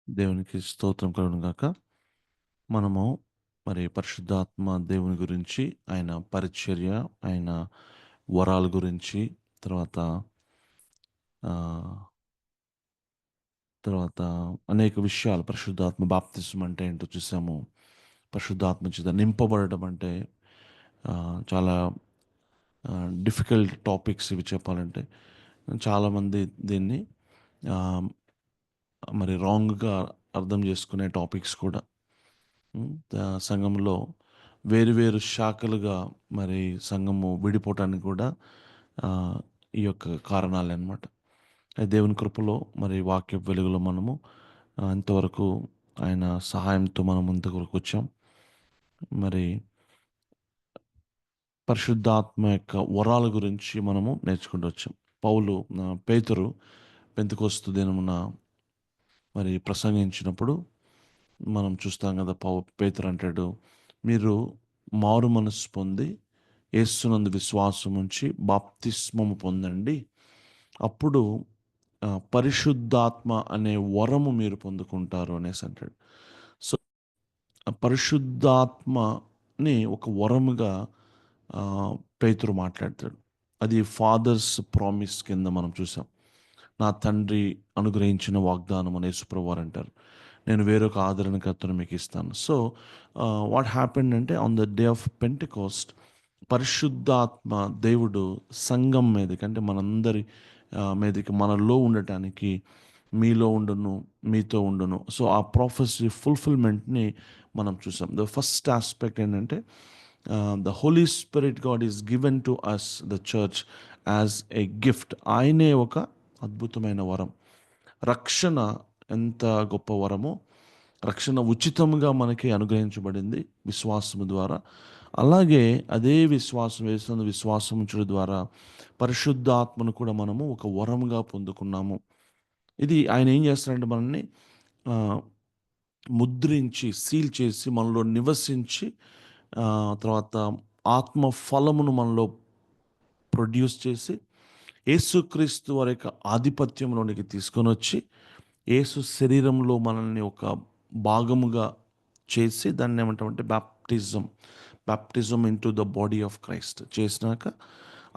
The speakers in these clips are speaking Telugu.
దేవునికి స్తోత్రం కలుగును గాక. మనము మరి పరిశుద్ధాత్మ దేవుని గురించి, ఆయన పరిచర్య, ఆయన వరాల గురించి, తర్వాత ఆహ్, తర్వాత అనేక విషయాలు పరిశుద్ధాత్మ బాప్తిస్మం అంటే ఏంటో చూసాము. పరిశుద్ధాత్మ చేత నింపబడడం అంటే చాలా డిఫికల్ట్ టాపిక్స్ ఇవి చెప్పాలంటే. చాలామంది దీన్ని ఆహ్, మరి రాంగ్‌గా అర్థం చేసుకునే టాపిక్స్ కూడా. సంఘంలో వేరు వేరు శాఖలుగా మరి సంఘము విడిపోవటానికి కూడా ఆ, ఈ యొక్క కారణాలే అన్నమాట. దేవుని కృపలో మరి వాక్య వెలుగులో మనము ఇంతవరకు ఆయన సహాయంతో మనం ముందుకు వచ్చాం. మరి పరిశుద్ధాత్మ యొక్క వరాల గురించి మనము నేర్చుకుంటూ వచ్చాం. పౌలు పేతురు పెంతెకొస్తు దినమున మరి ప్రసంగించినప్పుడు మనం చూస్తాం కదా. పేతురు అంటాడు, మీరు మారు మనస్సు పొంది యేసునందు విశ్వాసం ఉంచి బాప్తిస్మము పొందండి, అప్పుడు పరిశుద్ధాత్మ అనే వరము మీరు పొందుకుంటారు అనేసి అంటాడు. సో ఆ పరిశుద్ధాత్మని ఒక వరముగా ఆ, పేతురు మాట్లాడతాడు. అది ఫాదర్స్ ప్రామిస్ కింద మనం చూసాం. నా తండ్రి అనుగ్రహించిన వాగ్దానం అని యేసుప్రభు వారు అంటారు. నేను వేరొక ఆదరణకర్తను మీకు ఇస్తాను. సో వాట్ హ్యాపెండ్ అంటే on the day of Pentecost పరిశుద్ధాత్మ దేవుడు సంఘం మీదకి, అంటే మనందరి మీదకి, మనలో ఉండటానికి, మీలో ఉండును, మీతో ఉండును. సో ఆ ప్రాఫెసీ ఫుల్ఫిల్మెంట్ని మనం చూసాం. ద ఫస్ట్ ఆస్పెక్ట్ ఏంటంటే the Holi spirit God is given to us the church as a gift. ఆయనే ఒక అద్భుతమైన వరం. రక్షణ ఎంత గొప్ప వరమో, రక్షణ ఉచితంగా మనకి అనుగ్రహించబడింది విశ్వాసము ద్వారా. అలాగే అదే విశ్వాసం వేస్తున్న విశ్వాసం ఉంచడం ద్వారా పరిశుద్ధాత్మను కూడా మనము ఒక వరముగా పొందుకున్నాము. ఇది ఆయన ఏం చేస్తాడంటే మనల్ని ఆ, ముద్రించి సీల్ చేసి మనలో నివసించి తర్వాత ఆత్మ ఫలమును మనలో ప్రొడ్యూస్ చేసి యేసుక్రీస్తు వారి యొక్క ఆధిపత్యంలోనికి తీసుకొని వచ్చి యేసు శరీరంలో మనల్ని ఒక భాగముగా చేసి దాన్ని ఏమంటామంటే baptism into the body of Christ చేసినాక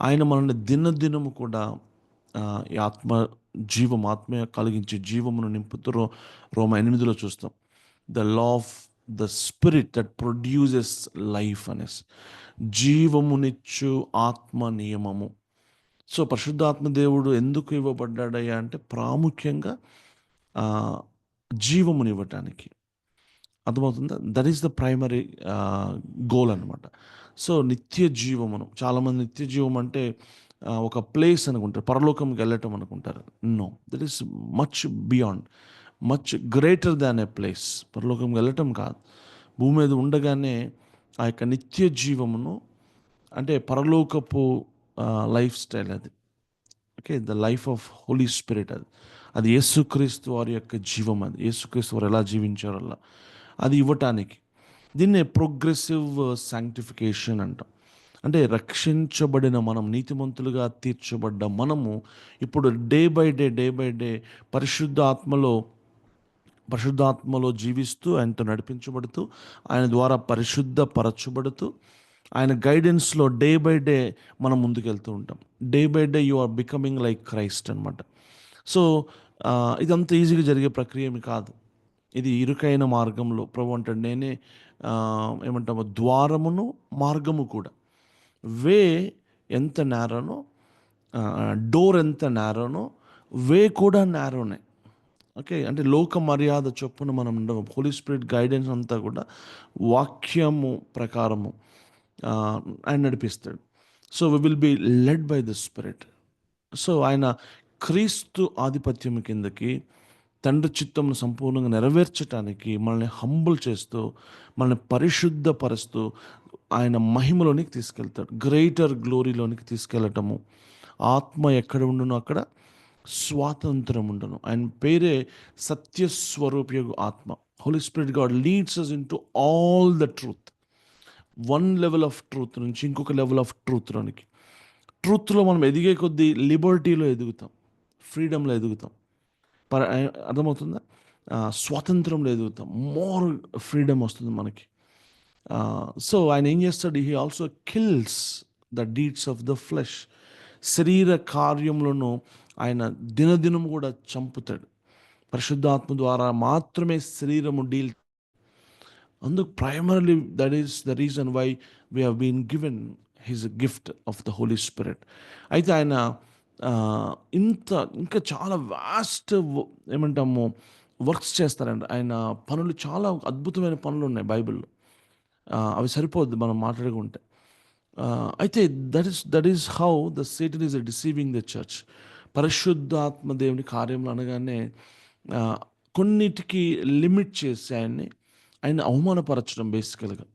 ఆయన మనల్ని దినదినము కూడా ఈ ఆత్మ కలిగించే జీవమును నింపుతూ రోమ 8లో చూస్తాం. The law of the spirit that produces life అనేసి, జీవమునిచ్చు ఆత్మ నియమము. సో పరిశుద్ధాత్మ దేవుడు ఎందుకు ఇవ్వబడ్డాడయ్యా అంటే ప్రాముఖ్యంగా ఆ, జీవమునివ్వటానికి. అర్థమవుతుందా? That is the primary goal అనమాట. సో నిత్య జీవమును, చాలామంది నిత్య జీవం అంటే ఒక ప్లేస్ అనుకుంటారు, పరలోకంకి వెళ్ళటం అనుకుంటారు. No, that is much beyond, much greater than a place. పరలోకంకి వెళ్ళటం కాదు, భూమి మీద ఉండగానే ఆ యొక్క నిత్య జీవమును, అంటే పరలోకపు లైఫ్ స్టైల్ అది. Okay, the life of holy spirit అది. అది యేసుక్రీస్తు వారి యొక్క జీవం. అది యేసుక్రీస్తు వారు ఎలా జీవించారో అలా అది ఇవ్వటానికి. దీన్నే ప్రోగ్రెసివ్ శాంక్టిఫికేషన్ అంటాం. అంటే రక్షించబడిన మనం, నీతిమంతులుగా తీర్చబడ్డ మనము ఇప్పుడు డే బై డే పరిశుద్ధాత్మలో పరిశుద్ధాత్మలో జీవిస్తూ, ఆయనతో నడిపించబడుతూ, ఆయన ద్వారా పరిశుద్ధపరచబడుతూ, ఆయన గైడెన్స్లో డే మనం ముందుకెళ్తూ ఉంటాం. Day you are becoming like Christ అనమాట. సో ఇదంతా ఈజీగా జరిగే ప్రక్రియ ఏమి కాదు. ఇది ఇరుకైన మార్గంలో ప్రభు అంటాడు, నేనే ఏమంటాము, ద్వారమును మార్గము కూడా. వే ఎంత నేరోనో, డోర్ ఎంత నేరోనో, వే కూడా నేరోనే. ఓకే, అంటే లోక మర్యాద చొప్పున మనం ఉండము. హోలీ స్పిరిట్ గైడెన్స్ అంతా కూడా వాక్యము ప్రకారము ఆ, ఆయన నడిపిస్తాడు. So we will be led by the spirit. So ఆయన క్రీస్తు ఆధిపత్యం కిందకి, తండ్రి చిత్తమును సంపూర్ణంగా నెరవేర్చడానికి మనల్ని హంబుల్ చేస్తూ, మనల్ని పరిశుద్ధపరుస్తూ ఆయన మహిమలోనికి తీసుకెళ్తాడు. గ్రేటర్ గ్లోరీలోనికి తీసుకెళ్ళటము. ఆత్మ ఎక్కడ ఉండునో అక్కడ స్వాతంత్రం ఉండను. ఆయన పేరే సత్యస్వరూపయోగు ఆత్మ. Holy spirit God leads us into all the truth. One level of truth నుంచి ఇంకొక లెవెల్ ఆఫ్ ట్రూత్లోనికి. ట్రూత్లో మనం ఎదిగే కొద్దీ లిబర్టీలో ఎదుగుతాం, ఫ్రీడంలో ఎదుగుతాం. అర్థమవుతుందా? స్వాతంత్రం లేదు, మోర్ ఫ్రీడమ్ వస్తుంది మనకి. సో ఆయన ఏం చేస్తాడు? He also kills the deeds of the flesh. శరీర కార్యములను ఆయన దినదినం కూడా చంపుతాడు. పరిశుద్ధాత్మ ద్వారా మాత్రమే శరీరము డీల్. అందుకు primarily that is the reason why we have been given his gift of the Holi Spirit. అయితే ఆయన ఆ, ఇంకా చాలా వాస్ట్ ఏమంటాము వర్క్స్ చేస్తారండి. ఆయన పనులు చాలా అద్భుతమైన పనులు ఉన్నాయి బైబిల్లో. అవి సరిపోద్ది మనం మాట్లాడుకుంటే. అయితే that is how the Satan is deceiving the church. పరిశుద్ధాత్మ దేవుని కార్యములు అనగానే ఆ, కొన్నిటికి లిమిట్ చేసి ఆయన అవమానపరచడం బేసికల్గా.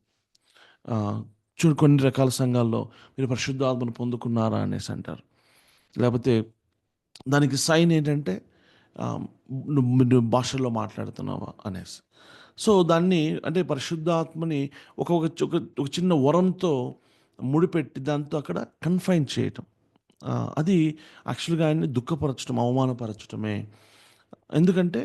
చూడు, కొన్ని రకాల సంఘాల్లో మీరు పరిశుద్ధాత్మను పొందుకున్నారా అనేసి అంటారు. లేకపోతే దానికి సైన్ ఏంటంటే ఆ, నువ్వు భాషల్లో మాట్లాడుతున్నావా అనేసి. సో దాన్ని అంటే పరిశుద్ధాత్మని ఒక ఒక ఒక ఒక చిన్న వరంతో ముడిపెట్టి దాంతో అక్కడ కన్ఫైన్ చేయటం, అది యాక్చువల్గా ఆయన్ని దుఃఖపరచడం, అవమానపరచడమే. ఎందుకంటే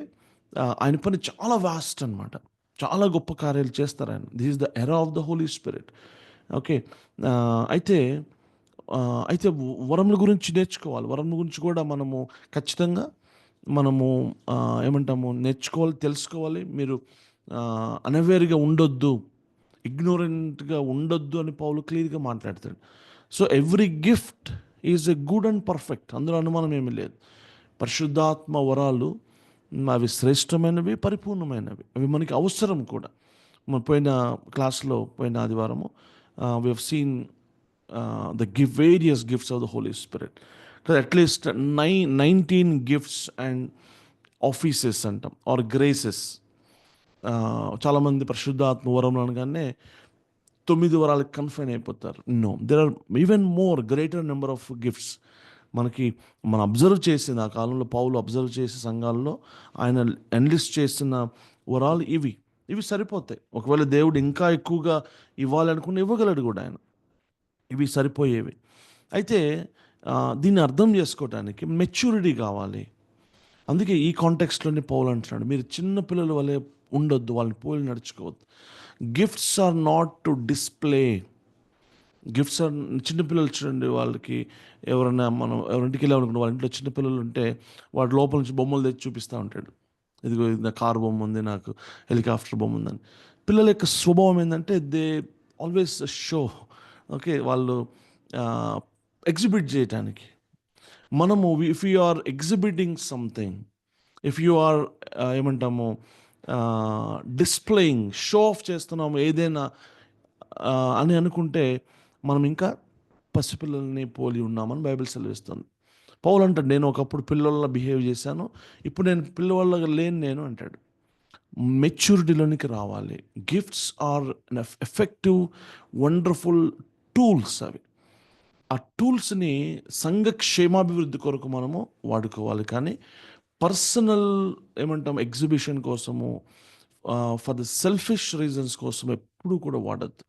ఆయన పని చాలా వాస్ట్ అనమాట. చాలా గొప్ప కార్యాలు చేస్తారు ఆయన. This is the era of the Holi Spirit. Okay. ఆ, అయితే అయితే వరముల గురించి నేర్చుకోవాలి. వరముల గురించి కూడా మనము ఖచ్చితంగా మనము ఏమంటాము నేర్చుకోవాలి, తెలుసుకోవాలి. మీరు అనవేర్గా ఉండొద్దు, ఇగ్నోరెంట్గా ఉండొద్దు అని పౌలు క్లియర్గా మాట్లాడతాడు. So every gift is a good and perfect, అందులో అనుమానం ఏమీ లేదు. పరిశుద్ధాత్మ వరాలు అవి శ్రేష్టమైనవి, పరిపూర్ణమైనవి, అవి మనకి అవసరం కూడా. మన పోయిన క్లాస్లో, పోయిన ఆదివారము we have seen the various gifts of the Holi Spirit. At least 19 gifts and offices అంటాం, ఆర్ గ్రేసెస్. చాలామంది పరిశుద్ధాత్మ వరం అనగానే 9 వరాలకు కన్ఫైన్ అయిపోతారు. No, there are even more greater number of gifts. మనం అబ్జర్వ్ చేసిన ఆ కాలంలో పౌలు అబ్జర్వ్ చేసే సంఘాల్లో ఆయన ఎన్లిస్ట్ చేసిన వరాలు ఇవి సరిపోతాయి. ఒకవేళ దేవుడు ఇంకా ఎక్కువగా ఇవ్వాలనుకుని ఇవ్వగలడు కూడా ఆయన. ఇవి సరిపోయేవి. అయితే దీన్ని అర్థం చేసుకోవడానికి మెచ్యూరిటీ కావాలి. అందుకే ఈ కాంటెక్స్ట్లోనే పౌలు అంటున్నాడు, మీరు చిన్న పిల్లల వల్లే ఉండొద్దు, వాళ్ళని పోలి నడుచుకోవద్దు. Gifts are not to display. Gifts are, చిన్నపిల్లలు చూడండి, వాళ్ళకి ఎవరైనా మనం ఎవరింటికి వెళ్ళామనుకుంటే వాళ్ళ ఇంట్లో చిన్నపిల్లలు ఉంటే వాడు లోపల నుంచి బొమ్మలు తెచ్చి చూపిస్తూ ఉంటాడు. ఇదిగో ఇది నా కారు బొమ్మ ఉంది, నాకు హెలికాప్టర్ బొమ్మ ఉందని. పిల్లల యొక్క స్వభావం ఏంటంటే దే ఆల్వేస్ షో. ఓకే, వాళ్ళు ఎగ్జిబిట్ చేయటానికి. మనము if you are exhibiting something, if you are ఏమంటాము డిస్ప్లేయింగ్, షో ఆఫ్ చేస్తున్నాము ఏదైనా అని అనుకుంటే మనం ఇంకా పసిపిల్లల్ని పోలి ఉన్నామని బైబిల్ సెలవిస్తుంది. పౌలు అంటాడు, నేను ఒకప్పుడు పిల్లల్లా బిహేవ్ చేశాను, ఇప్పుడు నేను పిల్లవాళ్ళగా లేను నేను అంటాడు. మెచ్యూరిటీలోనికి రావాలి. Gifts are effective, wonderful tools. అవి ఆ టూల్స్ని సంఘ క్షేమాభివృద్ధి కొరకు మనము వాడుకోవాలి. కానీ పర్సనల్ ఏమంటాం ఎగ్జిబిషన్ కోసము, ఫర్ ద సెల్ఫిష్ రీజన్స్ కోసం ఎప్పుడూ కూడా వాడద్దు.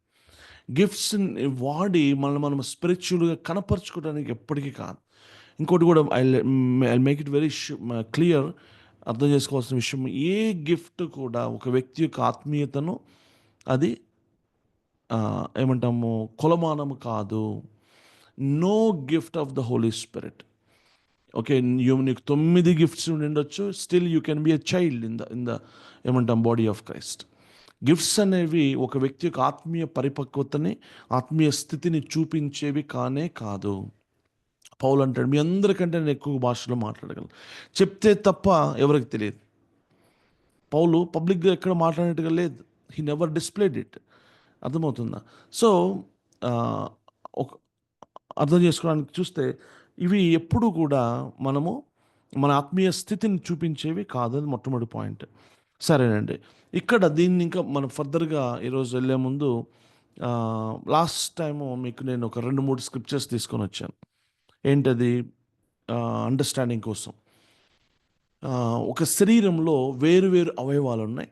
గిఫ్ట్స్ని వాడి మనం స్పిరిచువల్గా కనపరుచుకోవడానికి ఎప్పటికీ కాదు. ఇంకోటి కూడా I make it very clear, అర్థం చేసుకోవాల్సిన విషయం, ఏ గిఫ్ట్ కూడా ఒక వ్యక్తి యొక్క ఆత్మీయతను అది ఏమంటాము కొలమానము కాదు. No gift of the Holi Spirit. Okay, నీకు 9 గిఫ్ట్స్ ఉండొచ్చు, still you can be a child in the ఏమంటాం బాడీ ఆఫ్ క్రైస్ట్. గిఫ్ట్స్ అనేవి ఒక వ్యక్తి యొక్క ఆత్మీయ పరిపక్వతని, ఆత్మీయ స్థితిని చూపించేవి కానే కాదు. పౌలు అంటాడు, మీ అందరికంటే నేను ఎక్కువ భాషలో మాట్లాడగలను, చెప్తే తప్ప ఎవరికి తెలియదు. పౌలు పబ్లిక్గా ఎక్కడ మాట్లాడినట్టుగా లేదు. He never displayed it. అర్థమవుతుందా? సో ఒక అర్థం చేసుకోవడానికి చూస్తే ఇవి ఎప్పుడు కూడా మనము మన ఆత్మీయ స్థితిని చూపించేవి కాదు. అది మొట్టమొదటి పాయింట్. సరేనండి, ఇక్కడ దీన్ని ఇంకా మనం ఫర్దర్గా ఈరోజు వెళ్ళే ముందు లాస్ట్ టైము మీకు నేను ఒక 2-3 స్క్రిప్చర్స్ తీసుకొని వచ్చాను. ఏంటది? అండర్స్టాండింగ్ కోసం. ఒక శరీరంలో వేరు అవయవాలు ఉన్నాయి.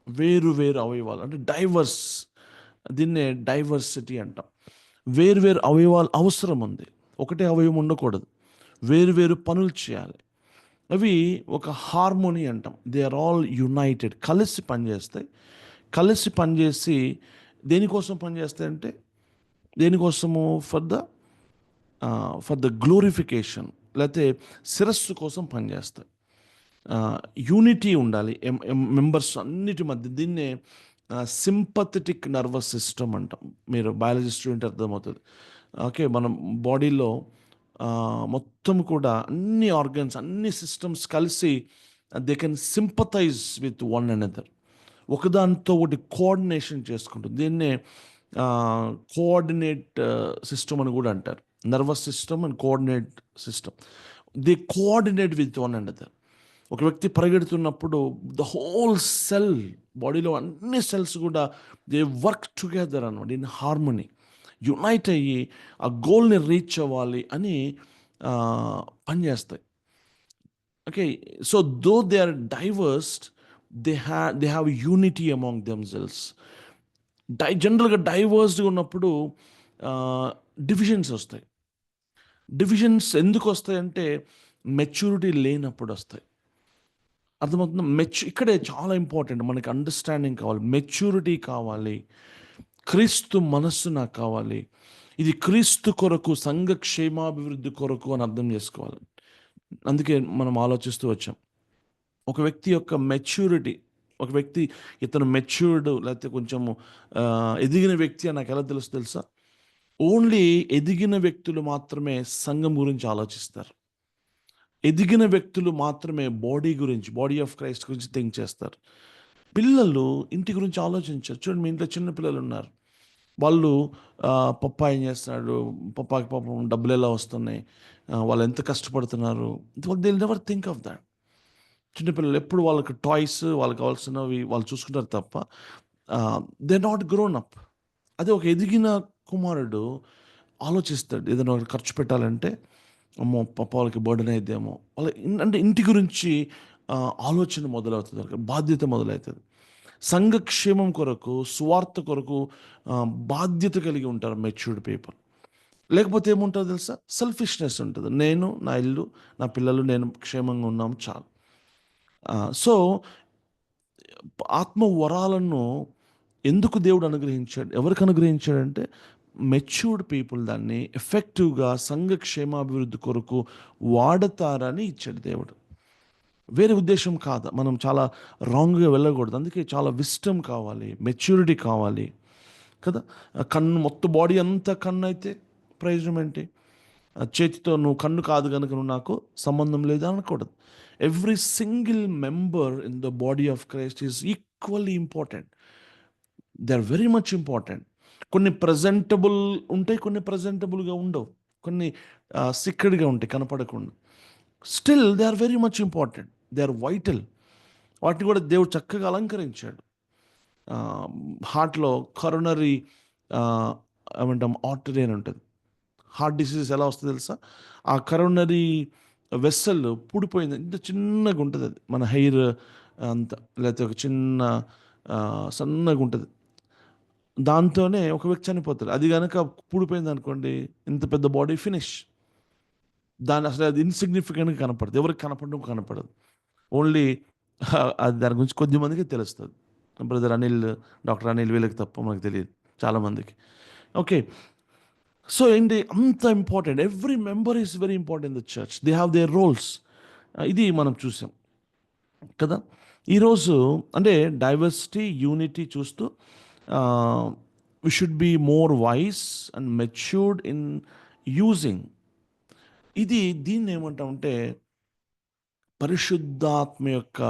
వేరు అవయవాలు అంటే డైవర్స్, దీన్నే డైవర్సిటీ అంటాం. వేరు అవయవాలు అవసరం ఉంది. ఒకటే అవయవం ఉండకూడదు, వేరు పనులు చేయాలి. అవి ఒక హార్మోనీ అంటాం. దే ఆర్ ఆల్ యునైటెడ్, కలిసి పనిచేస్తాయి. కలిసి పనిచేసి దేనికోసం పనిచేస్తాయంటే, దేనికోసము? ఫర్ ద గ్లోరిఫికేషన్, లేకపోతే శిరస్సు కోసం పనిచేస్తాయి. యూనిటీ ఉండాలి మెంబర్స్ అన్నిటి మధ్య. దీన్నే సింపథెటిక్ నర్వస్ సిస్టమ్ అంటాం. మీరు బయాలజీ స్టూడెంట్ అర్థమవుతుంది. ఓకే, మనం బాడీలో మొత్తం కూడా అన్ని ఆర్గన్స్, అన్ని సిస్టమ్స్ కలిసి they can sympathise with one another. ఒకదానితో ఒకటి కోఆర్డినేషన్ చేసుకుంటుంది. దీన్నే కోఆర్డినేట్ సిస్టమ్ అని కూడా అంటారు. Nervous system and coordinate system, they coordinate with one another. ఒక వ్యక్తి పరిగెడుతున్నప్పుడు ద హోల్ సెల్, బాడీలో అన్ని సెల్స్ కూడా దే వర్క్ టుగెదర్ అనమాట, ఇన్ హార్మనీ, యునైట్ అయ్యి ఆ గోల్ని రీచ్ అవ్వాలి అని పనిచేస్తాయి. Okay, so though they are diversed, they have unity among themselves. జనరల్గా డైవర్స్డ్గా ఉన్నప్పుడు డివిజన్స్ వస్తాయి. డివిజన్స్ ఎందుకు వస్తాయంటే మెచ్యూరిటీ లేనప్పుడు వస్తాయి. అర్థమవుతుంది? ఇక్కడే చాలా ఇంపార్టెంట్, మనకి అండర్స్టాండింగ్ కావాలి, మెచ్యూరిటీ కావాలి, క్రీస్తు మనస్సు నాకు కావాలి. ఇది క్రీస్తు కొరకు, సంఘ క్షేమాభివృద్ధి కొరకు అని అర్థం చేసుకోవాలి. అందుకే మనం ఆలోచిస్తూ వచ్చాం, ఒక వ్యక్తి యొక్క మెచ్యూరిటీ, ఒక వ్యక్తి ఇతను మెచ్యూర్డ్ లేకపోతే కొంచెము ఎదిగిన వ్యక్తి అని నాకు ఎలా తెలుసా? ఓన్లీ ఎదిగిన వ్యక్తులు మాత్రమే సంఘం గురించి ఆలోచిస్తారు. ఎదిగిన వ్యక్తులు మాత్రమే బాడీ ఆఫ్ క్రైస్ట్ గురించి థింక్ చేస్తారు. పిల్లలు ఇంటి గురించి ఆలోచించారు. చూడండి, మీ ఇంట్లో చిన్న పిల్లలు ఉన్నారు. వాళ్ళు పప్పా ఏం చేస్తున్నాడు, పప్పాకి పాపం డబ్బులు ఎలా వస్తున్నాయి, వాళ్ళు ఎంత కష్టపడుతున్నారు, they never think of that. చిన్నపిల్లలు ఎప్పుడు వాళ్ళకి టాయ్స్, వాళ్ళకి కావాల్సినవి వాళ్ళు చూసుకుంటారు తప్ప దే నాట్ గ్రోన్ అప్. అదే ఒక ఎదిగిన కుమారుడు ఆలోచిస్తాడు, ఏదైనా ఒకటి ఖర్చు పెట్టాలంటే అమ్మో పాప వాళ్ళకి బర్డెన్ అయిద్దేమో, వాళ్ళ అంటే ఇంటి గురించి ఆలోచన మొదలవుతుంది, బాధ్యత మొదలవుతుంది. సంఘక్షేమం కొరకు, స్వార్థ కొరకు బాధ్యత కలిగి ఉంటారు మెచ్యూర్డ్ పీపుల్. లేకపోతే ఏముంటుందో తెలుసా? సెల్ఫిష్నెస్ ఉంటుంది. నేను, నా ఇల్లు, నా పిల్లలు, నేను క్షేమంగా ఉన్నాము చాలు. సో ఆత్మ వరాలను ఎందుకు దేవుడు అనుగ్రహించాడు, ఎవరికి అనుగ్రహించాడంటే మెచ్యూర్డ్ పీపుల్ దాన్ని ఎఫెక్టివ్గా సంఘ క్షేమాభివృద్ధి కొరకు వాడతారని ఇచ్చాడు దేవుడు. వేరే ఉద్దేశం కాదు. మనం చాలా రాంగ్గా వెళ్ళకూడదు. అందుకే చాలా విస్టమ్ కావాలి, మెచ్యూరిటీ కావాలి కదా. కన్ను మొత్తం బాడీ అంతా కన్ను అయితే ప్రయోజనం ఏంటి? చేతితో నువ్వు కన్ను కాదు కనుక నువ్వు నాకు సంబంధం లేదు అనకూడదు. Every single member in the body of Christ is equally important. They are very much important. కొన్ని ప్రజెంటబుల్ ఉంటాయి, కొన్ని ప్రజెంటబుల్గా ఉండవు, కొన్ని సిక్కడ్గా ఉంటాయి కనపడకుండా. Still they are very much important, they are vital. వాటిని కూడా దేవుడు చక్కగా అలంకరించాడు. హార్ట్లో కరోనరీ ఏమంటాం ఆర్టరీ అని ఉంటుంది. హార్ట్ డిసీజెస్ ఎలా వస్తుంది తెలుసా? ఆ కరోనరీ వెస్సల్ పూడిపోయింది, ఇంత చిన్నగా ఉంటుంది అది, మన హెయిర్ అంత, లేకపోతే ఒక చిన్న సన్నగా ఉంటుంది. దాంతోనే ఒక వ్యక్తి చనిపోతాడు. అది కనుక పూడిపోయింది అనుకోండి, ఇంత పెద్ద బాడీ ఫినిష్. దాని అసలు అది ఇన్సిగ్నిఫికెంట్గా కనపడదు, ఎవరికి కనపడడం కనపడదు. ఓన్లీ అది దాని గురించి కొద్ది మందికి తెలుస్తుంది. బ్రదర్ అనిల్, డాక్టర్ అనిల్, వీళ్ళకి తప్ప మనకు తెలియదు చాలామందికి. ఓకే, సో ఏంటి అంత important? Every member is very important in the church, they have their roles. ఇది మనం చూసాం కదా. ఈరోజు అంటే డైవర్సిటీ, యూనిటీ చూస్తూ we should be more wise and matured in using. దీన్ని ఏమంటామంటే పరిశుద్ధాత్మ యొక్క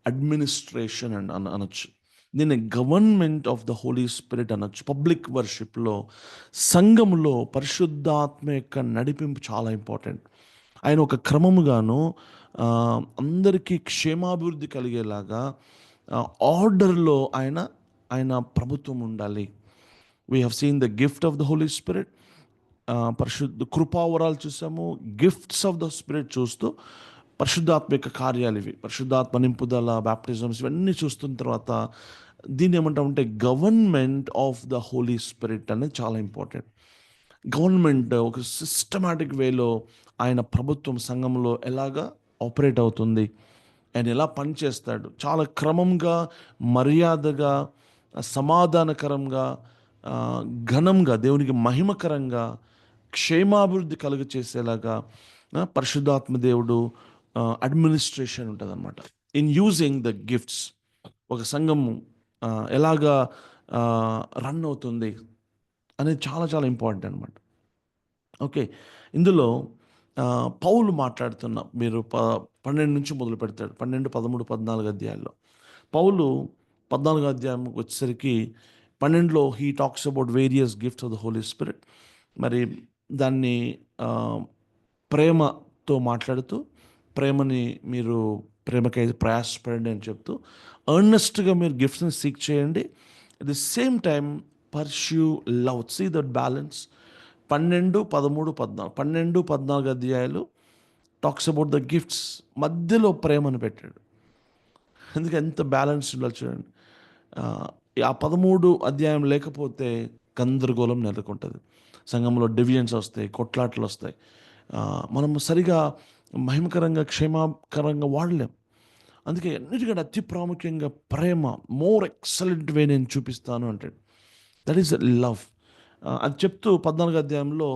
అడ్మినిస్ట్రేషన్ అని అనొచ్చు. దీన్ని government of the Holi Spirit అనొచ్చు. పబ్లిక్ వర్షిప్లో, సంఘంలో పరిశుద్ధాత్మ యొక్క నడిపింపు చాలా ఇంపార్టెంట్. ఆయన ఒక క్రమముగాను అందరికీ క్షేమాభివృద్ధి కలిగేలాగా ఆర్డర్లో ఆయన ప్రభుత్వం ఉండాలి. We have seen the gift of the Holi Spirit, పరిశుద్ధ కృపావరాలు చూసాము, గిఫ్ట్స్ ఆఫ్ ద స్పిరిట్ చూస్తూ పరిశుద్ధాత్మ యొక్క కార్యాలు ఇవి, పరిశుద్ధాత్మ నింపుదల, బ్యాప్టిజమ్స్, ఇవన్నీ చూస్తున్న తర్వాత దీన్ని ఏమంటామంటే government of the Holi Spirit అనేది చాలా ఇంపార్టెంట్. గవర్నమెంట్ ఒక సిస్టమాటిక్ వేలో ఆయన ప్రభుత్వం సంఘంలో ఎలాగా ఆపరేట్ అవుతుంది, ఆయన ఎలా పనిచేస్తాడు, చాలా క్రమంగా, మర్యాదగా, సమాధానకరంగా, ఆ, ఘనంగా, దేవునికి మహిమకరంగా, క్షేమాభివృద్ధి కలుగ చేసేలాగా పరిశుద్ధాత్మ దేవుడు అడ్మినిస్ట్రేషన్ ఉంటుంది అనమాట. ఇన్ యూజింగ్ ద గిఫ్ట్స్ ఒక సంఘము ఆ, ఎలాగా రన్ అవుతుంది అనేది చాలా చాలా ఇంపార్టెంట్ అనమాట. ఓకే, ఇందులో పౌలు మాట్లాడుతున్న మీరు 12 నుంచి మొదలు పెడతాడు, 12, 13, 14 అధ్యాయాల్లో. పౌలు 14 అధ్యాయం వచ్చేసరికి 12లో he talks about various gifts of the Holi spirit. మరి దాన్ని ఆ, ప్రేమతో మాట్లాడుతూ, ప్రేమని మీరు ప్రేమకై ప్రయాసపడండి అని చెప్తూ, ఎర్నెస్ట్గా మీరు గిఫ్ట్స్ని సీక్ చేయండి. At the same time pursue love, see that balance. 12, 13, 14, 12, 14 అధ్యాయాలు టాక్స్ అబౌట్ ద గిఫ్ట్స్, మధ్యలో ప్రేమను పెట్టాడు. అందుకే ఎంత బ్యాలెన్స్ ఉండాలి చూడండి. ఆ, ఆ 13 అధ్యాయం లేకపోతే గందరగోళం నెలకొంటుంది, సంఘంలో డివిజన్స్ వస్తాయి, కొట్లాటలు వస్తాయి. మనం సరిగా మహిమకరంగా క్షేమకరంగా వాడలేం. అందుకే అన్నిటికంటే అతి ప్రాముఖ్యంగా ప్రేమ మోర్ ఎక్సలెంట్ వే నేను చూపిస్తాను అంటాడు. That is love. అది చెప్తూ 14 అధ్యాయంలో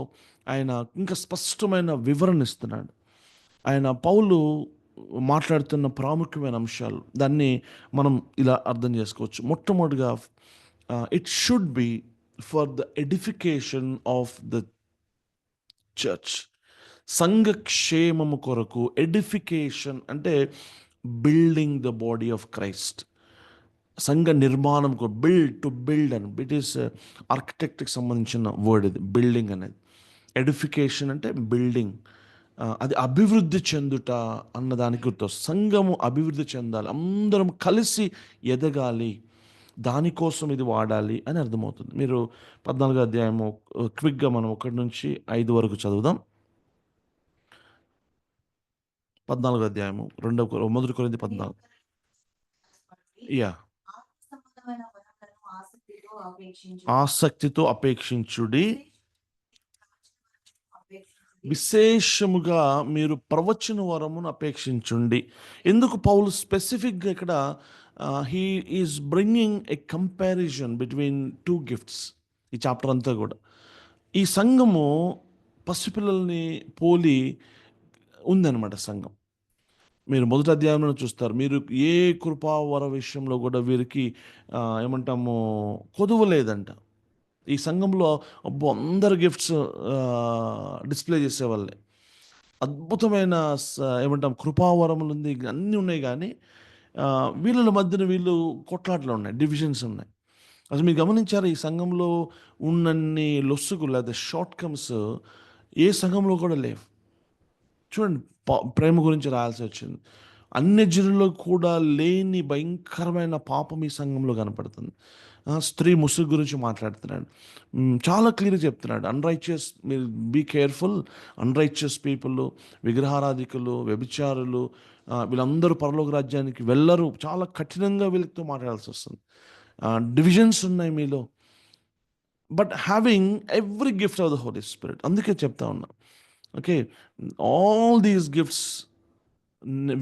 ఆయన ఇంకా స్పష్టమైన వివరణ ఇస్తున్నాడు. ఆయన పౌలు మాట్లాడుతున్న ప్రాముఖ్యమైన అంశాలు, దాన్ని మనం ఇలా అర్థం చేసుకోవచ్చు. మొట్టమొదటిగా it should B for the edification of the church. సంఘ క్షేమము కొరకు. ఎడిఫికేషన్ అంటే building the body of Christ. సంఘ నిర్మాణం, బిల్డ్, టు బిల్డ్ అని, ఇట్ ఈస్ ఆర్కిటెక్ట్కి సంబంధించిన వర్డ్ ఇది, బిల్డింగ్ అనేది. ఎడిఫికేషన్ అంటే బిల్డింగ్, అది అభివృద్ధి చెందుట అన్నదానికి గుర్తు. సంఘము అభివృద్ధి చెందాలి, అందరం కలిసి ఎదగాలి, దానికోసం ఇది వాడాలి అని అర్థమవుతుంది. మీరు 14 అధ్యాయము క్విక్గా మనం 1 నుంచి 5 వరకు చదువుదాం. 14 అధ్యాయము మొదటి కొరింథీ 14. యా, ఆసక్తితో అపేక్షించుడి, విశేషముగా మీరు ప్రవచన వరమును అపేక్షించుండి. ఎందుకు పౌలు స్పెసిఫిక్గా ఇక్కడ he is bringing a comparison between two gifts ఈ చాప్టర్ అంతా కూడా. ఈ సంఘము పసిపిల్లల్ని పోలి ఉందన్నమాట సంఘం. మీరు మొదటి అధ్యాయంలో చూస్తారు, మీరు ఏ కృపావర విషయంలో కూడా వీరికి ఏమంటాము కొదువ లేదంట. ఈ సంఘంలో అబ్బో అందరు గిఫ్ట్స్ డిస్ప్లే చేసేవాళ్ళే, అద్భుతమైన ఏమంటాం కృపావరములు ఉంది, అన్నీ ఉన్నాయి. కానీ వీళ్ళ మధ్యన వీళ్ళు కొట్లాట్లు ఉన్నాయి, డివిజన్స్ ఉన్నాయి. అసలు మీరు గమనించారు, ఈ సంఘంలో ఉన్నన్ని లొసుగులు లేదా షార్ట్ కమ్స్ ఏ సంఘంలో కూడా లేవు. చూడండి, ప్రేమ గురించి రాయాల్సి వచ్చింది. అన్ని జనుల్లో కూడా లేని భయంకరమైన పాపం ఈ సంఘంలో కనపడుతుంది. స్త్రీ ముసుగు గురించి మాట్లాడుతున్నాడు, చాలా క్లియర్గా చెప్తున్నాడు. అన్రైచియస్, మీరు బీ కేర్ఫుల్, అన్రైచియస్ పీపుల్, విగ్రహారాధికులు, వ్యభిచారులు, వీళ్ళందరూ పరలోక రాజ్యానికి వెళ్ళరు. చాలా కఠినంగా వీళ్ళతో మాట్లాడాల్సి వస్తుంది. డివిజన్స్ ఉన్నాయి మీలో, but having every gift of the Holi spirit. అందుకే చెప్తా ఉన్నా, okay, all these gifts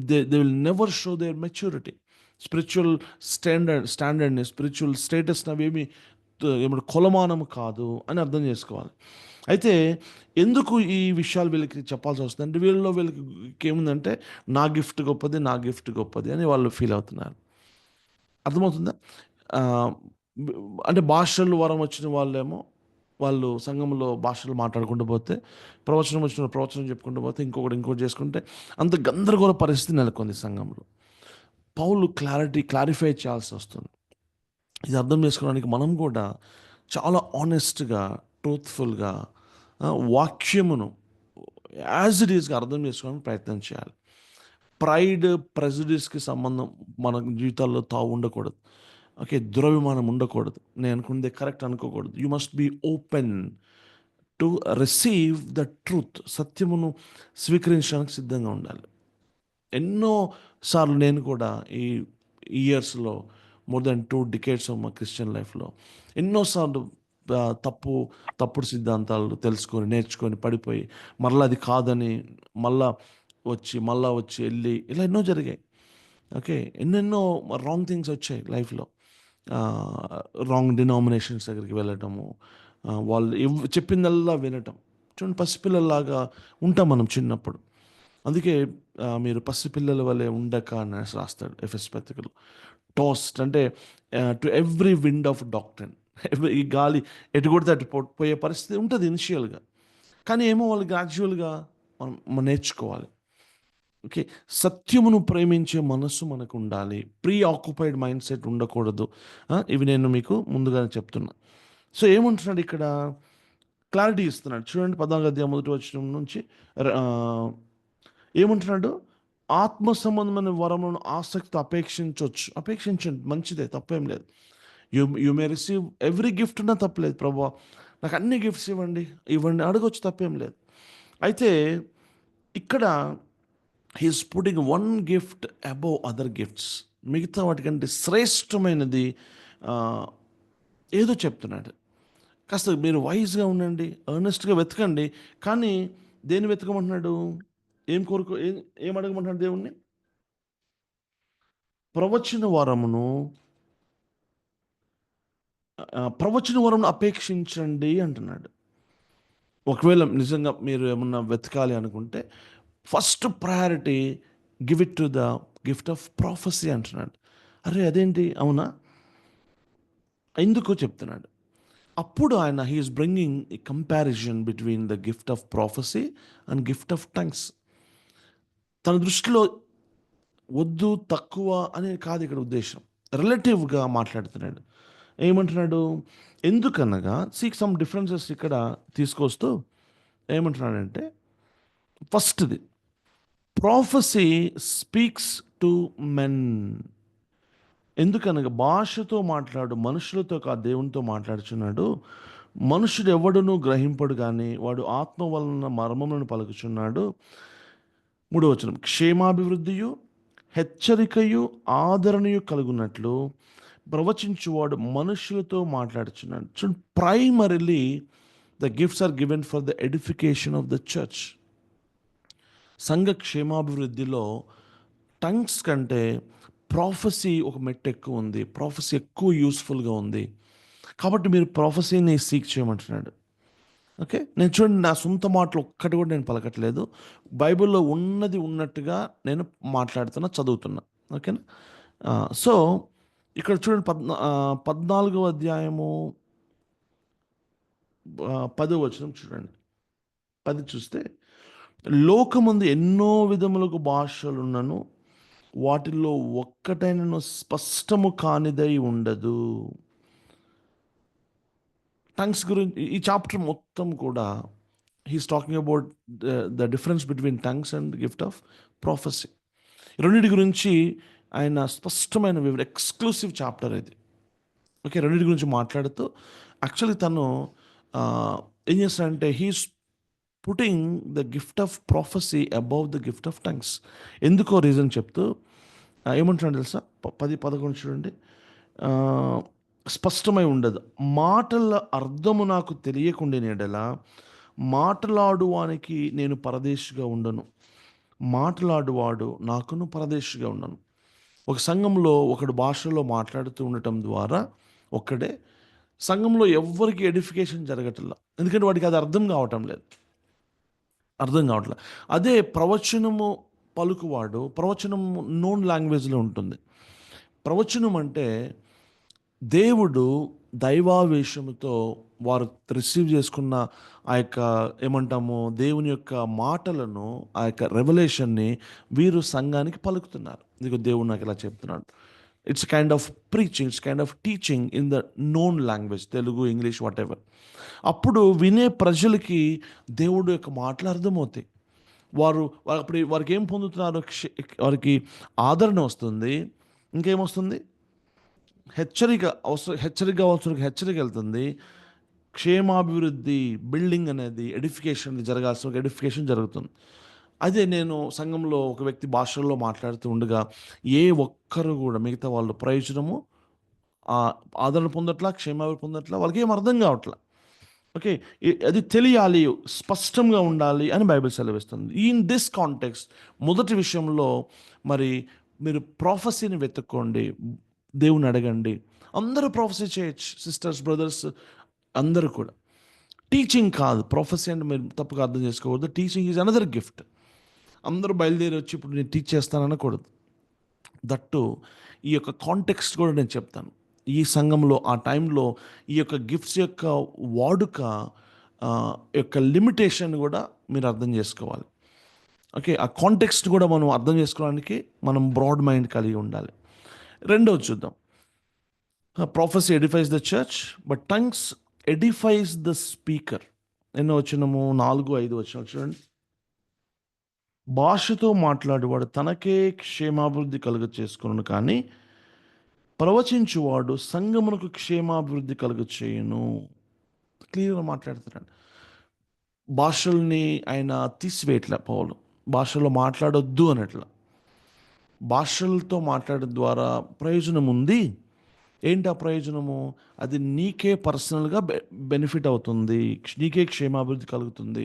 they will never show their maturity, spiritual స్టాండర్డ్ని, స్పిరిచువల్ స్టేటస్ని అవేమి ఏమంటే కొలమానం కాదు అని అర్థం చేసుకోవాలి. అయితే ఎందుకు ఈ విషయాలు వీళ్ళకి చెప్పాల్సి వస్తుంది అంటే, వీళ్ళకి ఏముందంటే నా గిఫ్ట్ గొప్పది, నా గిఫ్ట్ గొప్పది అని వాళ్ళు ఫీల్ అవుతున్నారు. అర్థమవుతుందా? ఆ, అంటే భాషలు వరం వచ్చిన వాళ్ళేమో, వాళ్ళు సంఘంలో భాషలు మాట్లాడుకుంటూ పోతే, ప్రవచనం వచ్చిన ప్రవచనం చెప్పుకుంటూ పోతే, ఇంకోటి చేసుకుంటే అంత గందరగోళ పరిస్థితి నెలకొంది సంఘంలో. పౌలు క్లారిఫై చేయాల్సి వస్తుంది. ఇది అర్థం చేసుకోవడానికి మనం కూడా చాలా ఆనెస్ట్గా, ట్రూత్ఫుల్గా వాక్యమును యాజ్ ఇట్ ఈస్గా అర్థం చేసుకోవడానికి ప్రయత్నం చేయాలి. ప్రైడ్, ప్రెజుడిస్కి సంబంధం మన జీవితాల్లో తావు ఉండకూడదు. ఓకే, దురభిమానం ఉండకూడదు, నేను అనుకున్నదే కరెక్ట్ అనుకోకూడదు. You must be open to receive the truth. సత్యమును స్వీకరించడానికి సిద్ధంగా ఉండాలి. ఎన్నో సార్లు నేను కూడా ఈ ఇయర్స్లో, మోర్ దెన్ 2 డికేడ్స్ ఆఫ్ మా క్రిస్టియన్ లైఫ్లో ఎన్నోసార్లు తప్పుడు సిద్ధాంతాలు తెలుసుకొని, నేర్చుకొని, పడిపోయి, మరలా అది కాదని, మళ్ళా వచ్చి మళ్ళా వచ్చి వెళ్ళి ఇలా ఎన్నో జరిగాయి. ఓకే. ఎన్నెన్నో రాంగ్ థింగ్స్ వచ్చాయి లైఫ్‌లో. రాంగ్ డినామినేషన్స్ దగ్గరికి వెళ్ళటము. వాళ్ళు చెప్పిందల్లా వినటం. చూడండి పసిపిల్లల్లాగా ఉంటాం మనం చిన్నప్పుడు. అందుకే మీరు పసిపిల్లల వలె ఉండక అనేసి రాస్తాడు ఎఫెసు పత్రికలో. టాస్డ్ అంటే to every wind of doctrine. ఈ గాలి ఎటు కొడితే అటు పోయే పరిస్థితి ఉంటుంది ఇనిషియల్‌గా. కానీ ఏమో వాళ్ళు గ్రాడ్యువల్‌గా మనం నేర్చుకోవాలి. ఓకే. సత్యమును ప్రేమించే మనస్సు మనకు ఉండాలి. ప్రీ ఆక్యుపైడ్ మైండ్ సెట్ ఉండకూడదు. ఇవి నేను మీకు ముందుగానే చెప్తున్నా. సో, ఏమంటున్నాడు ఇక్కడ? క్లారిటీ ఇస్తున్నాడు. చూడండి 14వ అధ్యాయం మొదటి వచనం నుంచి ఆహ్, ఏమంటున్నాడు? ఆత్మ సంబంధమైన వరములను ఆసక్తితో అపేక్షించండి, మంచిదే, తప్పేం లేదు. You may receive every gift ఉన్నా తప్పలేదు. ప్రభువా నాకు అన్ని గిఫ్ట్స్ ఇవ్వండి అడగొచ్చు, తప్పేం లేదు. అయితే ఇక్కడ he is putting one gift above other gifts. మిగతా వాటికంటే శ్రేష్టమైనది ఆ, ఏదో చెప్తున్నాడు. కాస్త మీరు వైజ్గా ఉండండి, ఎర్నెస్ట్గా వెతకండి. కానీ దేన్ని వెతకమంటున్నాడు? ఏం కోరుకో ఏం అడగమంటున్నాడు దేవుణ్ణి? ప్రవచన వరమును ప్రవచన వరమును అపేక్షించండి అంటున్నాడు. ఒకవేళ నిజంగా మీరు ఏమన్నా వెతకాలి అనుకుంటే first priority give it to the gift of prophecy అంటున్నాడు. అరే అదేంటి, అవునా? ఎందుకో చెప్తున్నాడు. అప్పుడు ఆయన హీఈస్ బ్రింగింగ్ ఈ comparison between the gift of prophecy and gift of tongues. తన దృష్టిలో వద్దు తక్కువ అని కాదు ఇక్కడ ఉద్దేశం. రిలేటివ్గా మాట్లాడుతున్నాడు. ఏమంటున్నాడు? ఎందుకనగా సీక్ సమ్ డిఫరెన్సెస్ ఇక్కడ తీసుకొస్తూ ఏమంటున్నాడంటే, ఫస్ట్ది ప్రాఫెసీ స్పీక్స్ టు మెన్. ఎందుకనగా భాషతో మనుషులతో కాదు, దేవునితో మాట్లాడుచున్నాడు. మనుషుడు ఎవడును గ్రహింపడు కానీ వాడు ఆత్మ వలన మర్మములను పలుకుచున్నాడు. 3వ వచనం, క్షేమాభివృద్ధియు హెచ్చరికయు ఆదరణయు కలుగునట్లు ప్రవచించువాడు మనుషులతో మాట్లాడుచున్నాడు. చూడండి, primarily the gifts are given for the edification of the church. సంఘ క్షేమాభివృద్ధిలో టంగ్స్ కంటే ప్రాఫెసీ ఒక మెట్టు ఎక్కువ ఉంది. ప్రాఫెసీ ఎక్కువ యూస్ఫుల్గా ఉంది. కాబట్టి మీరు ప్రాఫెసీని సీక్ చేయమంటున్నాడు. ఓకే. నేను చూడండి, నా సొంత మాటలు ఒక్కటి కూడా నేను పలకట్లేదు. బైబిల్లో ఉన్నది ఉన్నట్టుగా నేను మాట్లాడుతున్నా, చదువుతున్నా. ఓకేనా? సో ఇక్కడ చూడండి 14వ అధ్యాయము 10వ వచనం చూడండి. 10 చూస్తే, లోకమందు ఎన్నో విధములకు భాషలున్నను వాటిల్లో ఒక్కటైనను స్పష్టము కానిదై ఉండదు. టంగ్స్ గురించి ఈ చాప్టర్ మొత్తం కూడా he's talking about the difference between tongues and gift of prophecy. రెండింటి గురించి ఆయన స్పష్టమైన ఎక్స్క్లూసివ్ చాప్టర్ ఇది. ఓకే. రెండింటి గురించి మాట్లాడుతూ యాక్చువల్లీ తను ఆ, ఏం చేస్తాడంటే he's putting the gift of prophecy above the gift of tongues. ఎందుకో రీజన్ చెప్తూ ఏమంటున్నాడు తెలుసా? 10-11 చూడండి. ఆ, స్పష్టమై ఉండదు. మాటల అర్థము నాకు తెలియకుండిన ఎడల మాటలాడువానికి నేను పరదేశిగా ఉండను, మాటలాడువాడు నాకును పరదేశిగా ఉండను. ఒక సంఘంలో ఒకడు భాషలో మాట్లాడుతూ ఉండటం ద్వారా ఒక్కడే సంఘంలో ఎవ్వరికి ఎడిఫికేషన్ జరగట్లా. ఎందుకంటే వాడికి అది అర్థం కావట్లేదు. అదే ప్రవచనము పలుకువాడు, ప్రవచనం నోన్ లాంగ్వేజ్లో ఉంటుంది. ప్రవచనం అంటే దేవుడు దైవావేశముతో వారు రిసీవ్ చేసుకున్న ఆ యొక్క ఏమంటాము దేవుని యొక్క మాటలను, ఆ యొక్క రెవల్యూషన్ని వీరు సంఘానికి పలుకుతున్నారు. ఇదిగో దేవుడు నాకు ఇలా చెప్తున్నాడు. It's kind of preaching, it's kind of teaching in the known language, Telugu, English, what ever. అప్పుడు వినే ప్రజలకి దేవుడు యొక్క మాటలు అర్థమవుతాయి. అప్పుడు వారికి ఏం పొందుతున్నారు? వారికి ఆదరణ వస్తుంది. ఇంకేమొస్తుంది? హెచ్చరిక అవసరం, హెచ్చరిక వెళ్తుంది. క్షేమాభివృద్ధి, బిల్డింగ్ అనేది ఎడిఫికేషన్ జరగాల్సిన ఒక ఎడిఫికేషన్ జరుగుతుంది. అదే నేను సంఘంలో ఒక వ్యక్తి భాషల్లో మాట్లాడుతూ ఉండగా ఏ ఒక్కరు కూడా మిగతా వాళ్ళు ప్రయోజనము ఆదరణ పొందట్లా, క్షేమాభివృద్ధి పొందట్లా, వాళ్ళకి ఏం అర్థం కావట్లా. ఓకే. అది తెలియాలి, స్పష్టంగా ఉండాలి అని బైబిల్ సెలవిస్తుంది. ఇన్ దిస్ కాంటెక్స్ట్ మొదటి విషయంలో మరి మీరు ప్రొఫెసీని వెతుక్కోండి. దేవుని అడగండి. అందరూ ప్రొఫెసీ చేయొచ్చు, సిస్టర్స్, బ్రదర్స్ అందరూ కూడా. టీచింగ్ కాదు ప్రొఫెసీ అంటే, మీరు తప్పుగా అర్థం చేసుకోవద్దు. Teaching is another gift. అందరూ బయలుదేరి వచ్చి ఇప్పుడు నేను టీచ్ చేస్తాననకూడదు. దట్టు ఈ యొక్క కాంటెక్స్ట్ కూడా నేను చెప్తాను. ఈ సంఘంలో ఆ టైంలో ఈ యొక్క గిఫ్ట్స్ యొక్క వాడుక యొక్క లిమిటేషన్ కూడా మీరు అర్థం చేసుకోవాలి. ఓకే. ఆ కాంటెక్స్ట్ కూడా మనం అర్థం చేసుకోవడానికి మనం బ్రాడ్ మైండ్ కలిగి ఉండాలి. రెండోది చూద్దాం. ప్రొఫెసీ edifies the church, but tongues edifies the speaker. ఎన్నో వచ్చినము 4, 5 వచ్చిన చూడండి. భాషతో మాట్లాడేవాడు తనకే క్షేమాభివృద్ధి కలుగ చేసుకును, కానీ ప్రవచించువాడు సంగమునకు క్షేమాభివృద్ధి కలుగ చేయును. క్లియర్గా మాట్లాడుతున్నాడు. భాషల్ని ఆయన తీసివేయట్లే పౌలు. భాషలో మాట్లాడొద్దు అనట్లా. భాషలతో మాట్లాడడం ద్వారా ప్రయోజనం ఉంది. ఏంటి ఆ ప్రయోజనము? అది నీకే పర్సనల్గా బెనిఫిట్ అవుతుంది, నీకే క్షేమాభివృద్ధి కలుగుతుంది.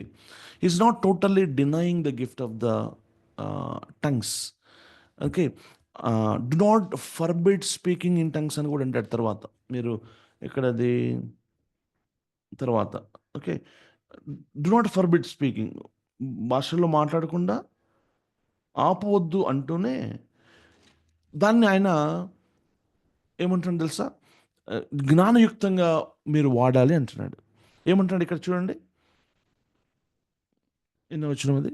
Is not totally denying the gift of the tongues. Okay. Do not forbid speaking in tongues అని కూడా అంటాడు తర్వాత. మీరు ఇక్కడది తర్వాత, okay, do not forbid speaking, భాషల్లో మాట్లాడకుండా ఆపవద్దు అంటూనే దాన్ని ఆయన ఏమంటాడు తెలుసా? జ్ఞానయుక్తంగా మీరు వాడాలి అంటున్నాడు. ఏమంటున్నాడు ఇక్కడ చూడండి. ఎన్నో వచ్చిన అది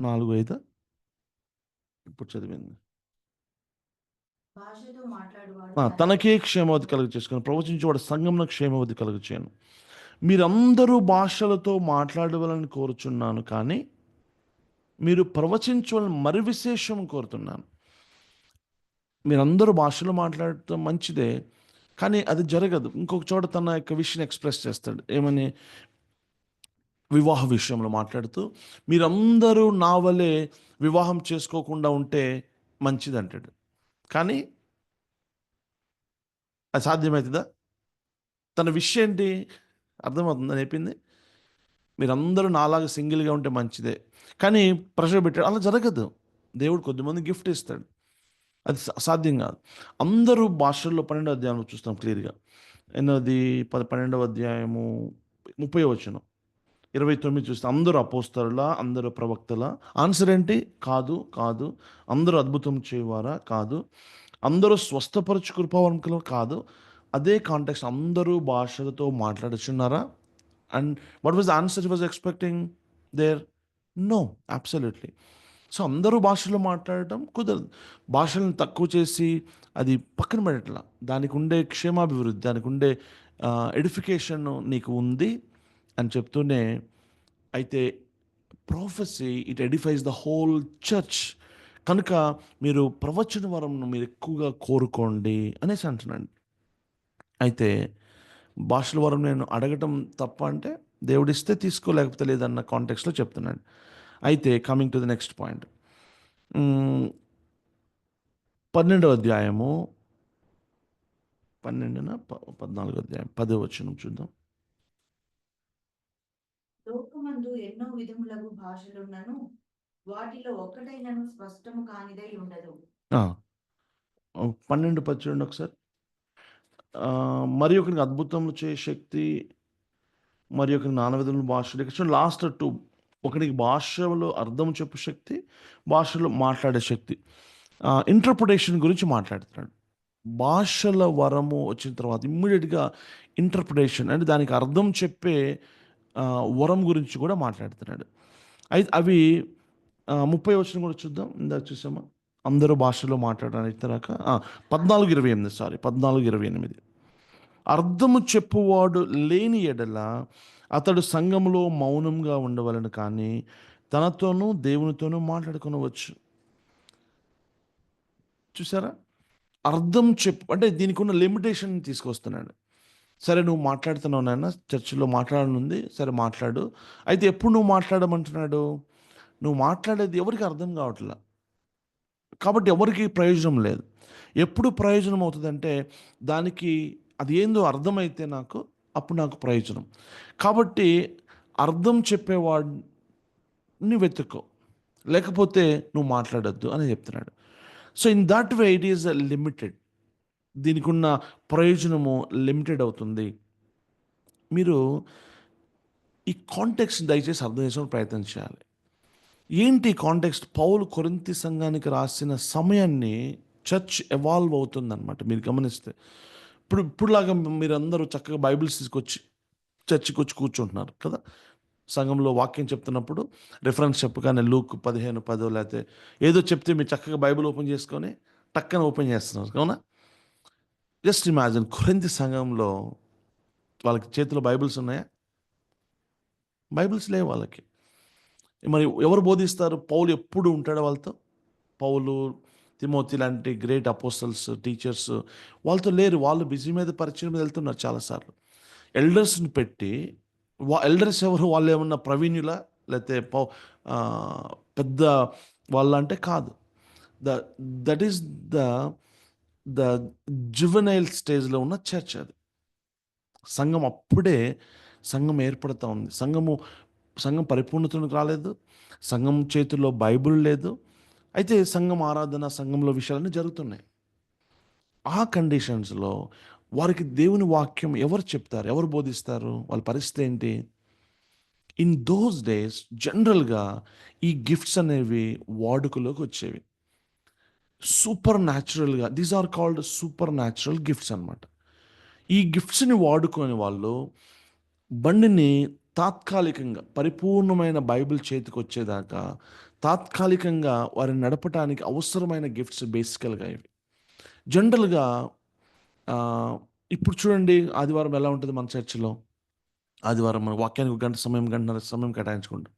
4, 5 ఇప్పుడు చదివింది. తనకే క్షేమావధి కలుగ చేసుకుని ప్రవచించేవాడు సంఘంలో క్షేమావధి కలుగ చేయను. మీరందరూ భాషలతో మాట్లాడవాలని కోరుచున్నాను, కానీ మీరు ప్రవచించవాలని మరి విశేషం కోరుతున్నాను. మీరందరూ భాషలో మాట్లాడటం మంచిదే, కానీ అది జరగదు. ఇంకొక చోట తన యొక్క విషయం ఎక్స్ప్రెస్ చేస్తాడు. ఏమని? వివాహ విషయంలో మాట్లాడుతూ మీరందరూ నా వలె వివాహం చేసుకోకుండా ఉంటే మంచిది అంటాడు. కానీ అది సాధ్యమవుతుందా? తన విషయం ఏంటి? అర్థమవుతుందని చెప్పింది. మీరందరూ నాలాగా సింగిల్గా ఉంటే మంచిదే, కానీ ప్రెషర్ పెట్టాడు. అలా జరగదు. దేవుడు కొద్దిమంది గిఫ్ట్ ఇస్తాడు. అది సాధ్యం కాదు. అందరూ భాషల్లో 12వ అధ్యాయంలో చూస్తాం క్లియర్గా. ఎన్నోది 12వ అధ్యాయము 30 వచనం, 29 చూస్తే అందరూ అపోస్తలులా, అందరూ ప్రవక్తలా? ఆన్సర్ ఏంటి? కాదు, కాదు. అందరూ అద్భుతం చేయవారా? కాదు. అందరూ స్వస్థపరచు కృపావరంకులు? కాదు. అదే కాంటెక్స్ట్, అందరూ భాషలతో మాట్లాడుచున్నారా? And what was the answer he was expecting there? No, absolutely. So అందరూ భాషలో మాట్లాడటం కుదరదు. భాషలను తక్కువ చేసి అది పక్కన పెట్టట్లా. దానికి ఉండే క్షేమాభివృద్ధి, దానికి ఉండే ఎడిఫికేషన్ నీకు ఉంది అని చెప్తూనే, అయితే ప్రొఫెసీ it edifies the whole church. కనుక మీరు ప్రవచన వరంను మీరు ఎక్కువగా కోరుకోండి అనేసి అంటున్నాను. అయితే భాషల వరం నేను అడగటం తప్ప అంటే, దేవుడిస్తే తీసుకో, లేకపోతే లేదన్న కాంటెక్స్లో చెప్తున్నాడు. అయితే coming to the next point. 12వ అధ్యాయము 12 14వ అధ్యాయం 10వ వచనం చూద్దాం. లోకమందు ఎన్నో విధములకు భాషలున్నను వాటిలో ఒక్కటైనను స్పష్టము కానిదై ఉండదు. 12 చూడండి ఒకసారి. మరి ఒకరికి అద్భుతములు చేయ శక్తి, మరి ఒకరికి నానా విధముల భాషలు. ఇక్కడ చూడండి లాస్ట్ 2. ఒకరికి భాషలో అర్థం చెప్పు శక్తి, భాషలో మాట్లాడే శక్తి. ఇంటర్ప్రిటేషన్ గురించి మాట్లాడుతున్నాడు. భాషల వరము వచ్చిన తర్వాత ఇమ్మీడియట్గా ఇంటర్ప్రిటేషన్ అంటే దానికి అర్థం చెప్పే వరం గురించి కూడా మాట్లాడుతున్నాడు. అయితే అవి 30 వచనం కూడా చూద్దాం. ఇందాక చూసామా? అందరూ భాషలో మాట్లాడడానికి తర్వాత 14:28, సారీ 14:28. అర్థము చెప్పువాడు లేని ఎడల అతడు సంఘములో మౌనంగా ఉండవలను, కానీ తనతోనూ దేవునితోనూ మాట్లాడుకొనవచ్చు. చూసారా? అర్థం చెప్పు అంటే దీనికి ఉన్న లిమిటేషన్ తీసుకొస్తున్నాడు. సరే, నువ్వు మాట్లాడుతున్నావు నాన్న, చర్చిలో మాట్లాడనుంది, సరే మాట్లాడు. అయితే ఎప్పుడు నువ్వు మాట్లాడమంటున్నాడు? నువ్వు మాట్లాడేది ఎవరికి అర్థం కావట్లా, కాబట్టి ఎవరికి ప్రయోజనం లేదు. ఎప్పుడు ప్రయోజనం అవుతుందంటే, దానికి అది ఏందో అర్థమైతే నాకు అప్పుడు నాకు ప్రయోజనం. కాబట్టి అర్థం చెప్పేవాడిని వెతుక్కో, లేకపోతే నువ్వు మాట్లాడొద్దు అని చెప్తున్నాడు. So in that way it is limited. దీనికి ఉన్న ప్రయోజనము లిమిటెడ్ అవుతుంది. మీరు ఈ కాంటెక్స్ట్ దయచేసి అర్థం చేసుకోవడానికి ప్రయత్నం చేయాలి. ఏంటి కాంటెక్స్ట్? పౌలు కొరింథీ సంఘానికి రాసిన సమయాన్ని చర్చ్ ఎవాల్వ్ అవుతుందన్నమాట. మీరు గమనిస్తే ఇప్పుడులాగా మీరందరూ చక్కగా బైబిల్స్ తీసుకొచ్చి చర్చికి వచ్చి కూర్చుంటున్నారు కదా. సంఘంలో వాక్యం చెప్తున్నప్పుడు రిఫరెన్స్ చెప్పగానే లూక్ 15:10 లేకపోతే ఏదో చెప్తే మీరు చక్కగా బైబిల్ ఓపెన్ చేసుకొని టక్కన ఓపెన్ చేస్తున్నారు, అవునా? జస్ట్ ఇమాజిన్, కొరింథీ సంఘంలో వాళ్ళకి చేతిలో బైబిల్స్ ఉన్నాయా? బైబిల్స్ లేవు వాళ్ళకి. మరి ఎవరు బోధిస్తారు? పౌలు ఎప్పుడు ఉంటాడు వాళ్ళతో? పౌలు, తిమోతి లాంటి గ్రేట్ అపోస్టల్స్, టీచర్స్ వాళ్ళతో లేరు. వాళ్ళు బిజీ మీద పరిచయం మీద వెళ్తున్నారు చాలాసార్లు. ఎల్డర్స్ని పెట్టి, ఎల్డర్స్ ఎవరు? వాళ్ళు ఏమన్నా ప్రవీణ్యుల, లేకపోతే ఆ, పెద్ద వాళ్ళ అంటే కాదు. The that is the the juvenile స్టేజ్లో ఉన్న చర్చ్ అది. సంఘం అప్పుడే సంఘం ఏర్పడుతూ ఉంది. సంఘం పరిపూర్ణతకు రాలేదు. సంఘం చేతుల్లో బైబిల్ లేదు. అయితే సంఘం ఆరాధన, సంఘంలో విషయాలన్నీ జరుగుతున్నాయి. ఆ కండిషన్స్లో వారికి దేవుని వాక్యం ఎవరు చెప్తారు, ఎవరు బోధిస్తారు? వాళ్ళ పరిస్థితి ఏంటి? ఇన్ దోస్ డేస్ జనరల్గా ఈ గిఫ్ట్స్ అనేవి వాడుకలోకి వచ్చేవి. సూపర్ న్యాచురల్గా, these are called supernatural gifts అనమాట. ఈ గిఫ్ట్స్ని వాడుకొని వాళ్ళు బండిని తాత్కాలికంగా, పరిపూర్ణమైన బైబిల్ చేతికి వచ్చేదాకా తాత్కాలికంగా వారిని నడపడానికి అవసరమైన గిఫ్ట్స్ బేసికల్గా ఇవి. జనరల్గా ఇప్పుడు చూడండి, ఆదివారం ఎలా ఉంటుంది మన చర్చిలో? ఆదివారం మన వాక్యానికి ఒక గంట సమయం, గంటన్నర సమయం కేటాయించుకుంటాం.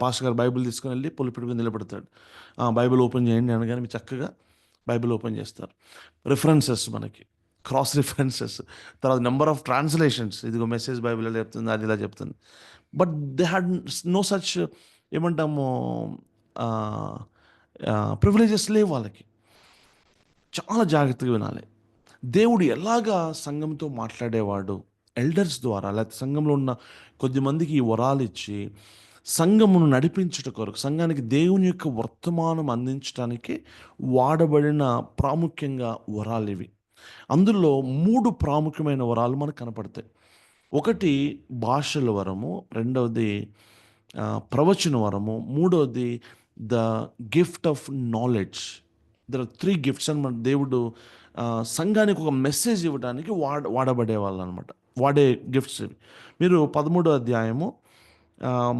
పాస్టర్ గారు బైబిల్ తీసుకుని వెళ్ళి పులిపిడి మీద నిలబెడతాడు. బైబిల్ ఓపెన్ చేయండి అనగానే మీరు చక్కగా బైబిల్ ఓపెన్ చేస్తారు. రిఫరెన్సెస్ మనకి, క్రాస్ రిఫరెన్సెస్, తర్వాత నెంబర్ ఆఫ్ ట్రాన్స్లేషన్స్. ఇదిగో మెసేజ్ బైబిల్ ఇలా చెప్తుంది, అది ఇలా చెప్తుంది. But they had no such, ఏమంటాము, ప్రివిలేజెస్ లేవు వాళ్ళకి. చాలా జాగ్రత్తగా వినాలి. దేవుడు ఎలాగా సంఘంతో మాట్లాడేవాడు? ఎల్డర్స్ ద్వారా, లేకపోతే సంఘంలో ఉన్న కొద్ది మందికి ఈ వరాలు ఇచ్చి సంఘమును నడిపించుట కొరకు, సంఘానికి దేవుని యొక్క వర్తమానం అందించడానికి వాడబడిన ప్రాముఖ్యంగా వరాలు ఇవి. అందులో 3 ప్రాముఖ్యమైన వరాలు మనకు కనపడతాయి. ఒకటి భాషల వరము, రెండవది ప్రవచన వరము, మూడవది the gift of knowledge. There are 3 gifts అని మన దేవుడు సంఘానికి ఒక మెసేజ్ ఇవ్వడానికి వాడబడే వాళ్ళు అనమాట. వాడే గిఫ్ట్స్ ఇవి. మీరు 13వ అధ్యాయము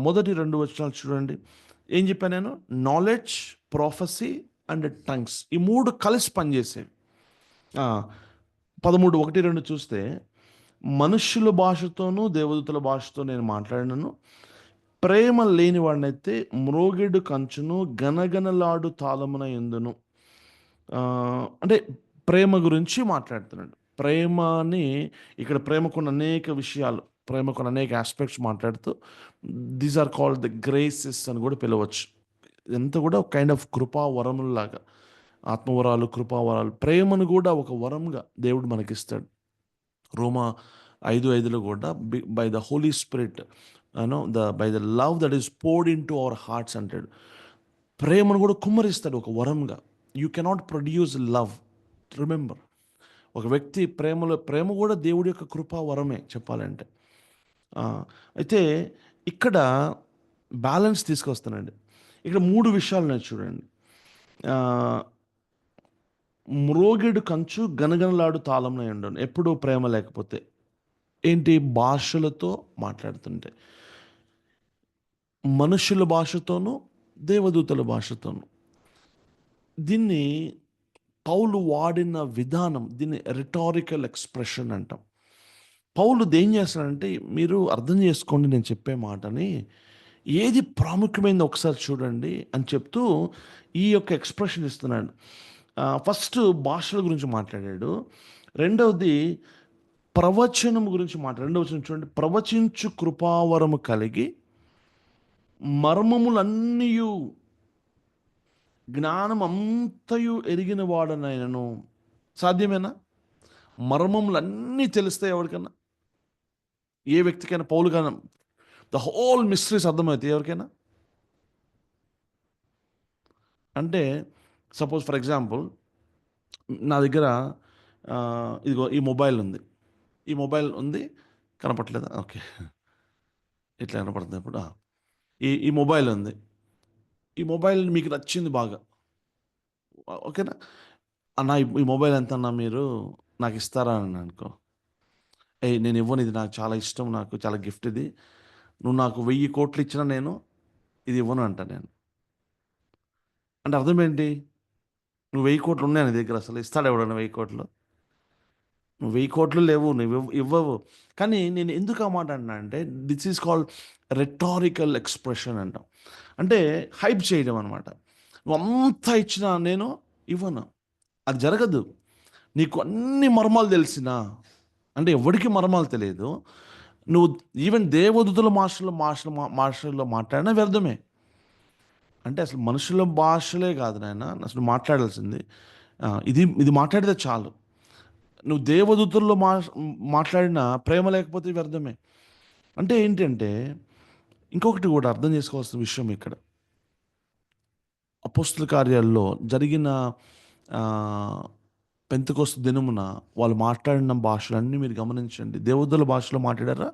మొదటి 2 వచనాలు చూడండి. ఏం చెప్పాను నేను? నాలెడ్జ్, ప్రొఫెసీ అండ్ టంగ్స్, ఈ 3 కలిసి పనిచేసేవి. 13, 1, 2 చూస్తే, మనుష్యుల భాషతోనూ దేవదూతల భాషతో నేను మాట్లాడినను, ప్రేమ లేని వాడినైతే మ్రోగెడు కంచును గనగనలాడు తాళమున ఎందును. అంటే ప్రేమ గురించి మాట్లాడుతున్నాడు. ప్రేమని ఇక్కడ, ప్రేమకున్న అనేక విషయాలు, ప్రేమకున్న అనేక ఆస్పెక్ట్స్ మాట్లాడుతూ, these are called the graces అని కూడా పిలవచ్చు. ఇదంతా కూడా ఒక కైండ్ ఆఫ్ కృపా వరములాగా, ఆత్మవరాలు, కృపావరాలు, ప్రేమను కూడా ఒక వరంగా దేవుడు మనకిస్తాడు. రోమా 5:5లో కూడా by the Holi Spirit, by the love that is poured into our hearts అంటాడు. ప్రేమను కూడా కుమ్మరిస్తాడు ఒక వరంగా. You cannot produce love, remember. ఒక వ్యక్తి ప్రేమ కూడా దేవుడి యొక్క కృపా వరమే చెప్పాలంటే. అయితే ఇక్కడ బ్యాలెన్స్ తీసుకొస్తానండి. ఇక్కడ 3 విషయాలు ఉన్నాయి చూడండి. మ్రోగెడు కంచు గనగనలాడు తాళంలో ఉండను. ఎప్పుడు ప్రేమ లేకపోతే ఏంటి? భాషలతో మాట్లాడుతుంటే, మనుషుల భాషతోనూ దేవదూతల భాషతోనూ. దీన్ని పౌలు వాడిన విధానం, దీన్ని రిటారికల్ ఎక్స్ప్రెషన్ అంటాం. పౌలు దేం చేస్తాడంటే, మీరు అర్థం చేసుకోండి నేను చెప్పే మాటని, ఏది ప్రాముఖ్యమైనది ఒకసారి చూడండి అని చెప్తూ ఈ యొక్క ఎక్స్ప్రెషన్ ఇస్తున్నాడు. ఫస్ట్ భాషల గురించి మాట్లాడాడు. రెండవది ప్రవచనం గురించి మాట్లాడాడు. రెండవ వచనం చూడండి. ప్రవచించు కృపావరము కలిగి మర్మములన్నీయు జ్ఞానం అంతయు ఎరిగిన వాడనైనను. సాధ్యమేనా? మర్మములన్నీ తెలుస్తాయి ఎవరికన్నా? ఏ వ్యక్తికైనా పౌలుకైనా ద హోల్ మిస్టరీస్ అర్థమవుతాయి ఎవరికైనా? అంటే సపోజ్ ఫర్ ఎగ్జాంపుల్ నా దగ్గర ఇదిగో ఈ మొబైల్ ఉంది. ఈ మొబైల్ ఉంది. కనపట్లేదా? ఓకే. ఇట్లా కనపడుతుంది ఇప్పుడు. ఈ ఈ మొబైల్ ఉంది. ఈ మొబైల్ మీకు నచ్చింది బాగా. ఓకేనా? అన్న ఈ మొబైల్ ఎంతన్నా మీరు నాకు ఇస్తారా అని అనుకో. ఏయ్ నేను ఇవ్వను, ఇది నాకు చాలా ఇష్టం, నాకు చాలా గిఫ్ట్ ఇది. నువ్వు నాకు 1000,00,00,000 ఇచ్చినా నేను ఇది ఇవ్వను అంటా నేను. అంటే అర్థం ఏంటి? నువ్వు 1000,00,00,000 ఉన్నాయి నీ దగ్గర, అసలు ఇస్తాడా ఎవడన్నా 1000,00,00,000? నువ్వు 1000,00,00,000 లేవు, నువ్వు ఇవ్వవు. కానీ నేను ఎందుకు ఆ మాట అన్నా అంటే దిస్ ఈజ్ కాల్డ్ రెటారికల్ ఎక్స్ప్రెషన్ అంటాం. అంటే హైప్ చేయడం అనమాట. నువ్వు అంతా ఇచ్చినా నేను ఇవ్వను. అది జరగదు. నీకు అన్ని మర్మాలు తెలిసినా, అంటే ఎవడికి మర్మాలు తెలియదు. నువ్వు ఈవెన్ దేవదూతల భాషలో మాట్లాడినా వ్యర్థమే. అంటే అసలు మనుషుల భాషలే కాదు నాయన అసలు మాట్లాడాల్సింది. ఇది ఇది మాట్లాడితే చాలు. నువ్వు దేవదూతల్లో మాట్లాడినా ప్రేమ లేకపోతే వ్యర్థమే. అంటే ఏంటంటే ఇంకొకటి కూడా అర్థం చేసుకోవాల్సిన విషయం ఇక్కడ. అపోస్తుల కార్యాల్లో జరిగిన పెంతెకొస్తు దినమున వాళ్ళు మాట్లాడిన భాషలన్నీ మీరు గమనించండి. దేవదూతల భాషలో మాట్లాడారా?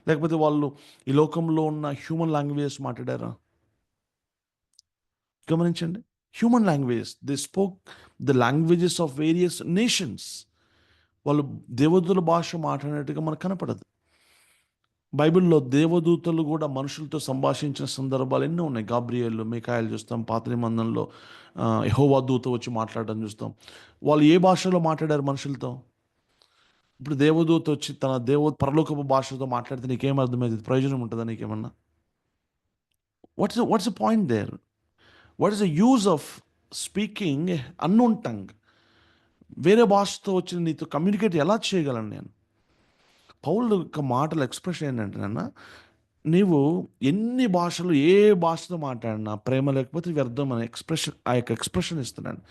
లేకపోతే వాళ్ళు ఈ లోకంలో ఉన్న హ్యూమన్ లాంగ్వేజెస్ మాట్లాడారా? గమనించండి. Human languages. They spoke the languages of various nations. వాళ్ళు దేవదూతల భాష మాట్లాడినట్టుగా మనకు కనపడదు. బైబిల్లో దేవదూతలు కూడా మనుషులతో సంభాషించిన సందర్భాలు ఎన్నో ఉన్నాయి. గాబ్రియేలు, మీకాయేలు చూస్తాం. పాత నిబంధనలో యెహోవా దూత వచ్చి మాట్లాడడం చూస్తాం. వాళ్ళు ఏ భాషలో మాట్లాడారు మనుషులతో? ఇప్పుడు దేవదూత వచ్చి తన పరలోకపు భాషతో మాట్లాడితే నీకేం అర్థమైంది? ప్రయోజనం ఉంటుందా నీకేమన్నా? What's the point there? What is the use of speaking unknown tongue? వేరే భాషతో వచ్చి నీతో కమ్యూనికేట్ ఎలా చేయగలను నేను? పౌలు యొక్క మాటల ఎక్స్ప్రెషన్ ఏంటంటే నాన్న, నీవు ఎన్ని భాషలు ఏ భాషతో మాట్లాడినా ప్రేమ లేకపోతే వ్యర్థం అనే ఎక్స్ప్రెషన్, ఆ యొక్క ఎక్స్ప్రెషన్ ఇస్తున్నాను.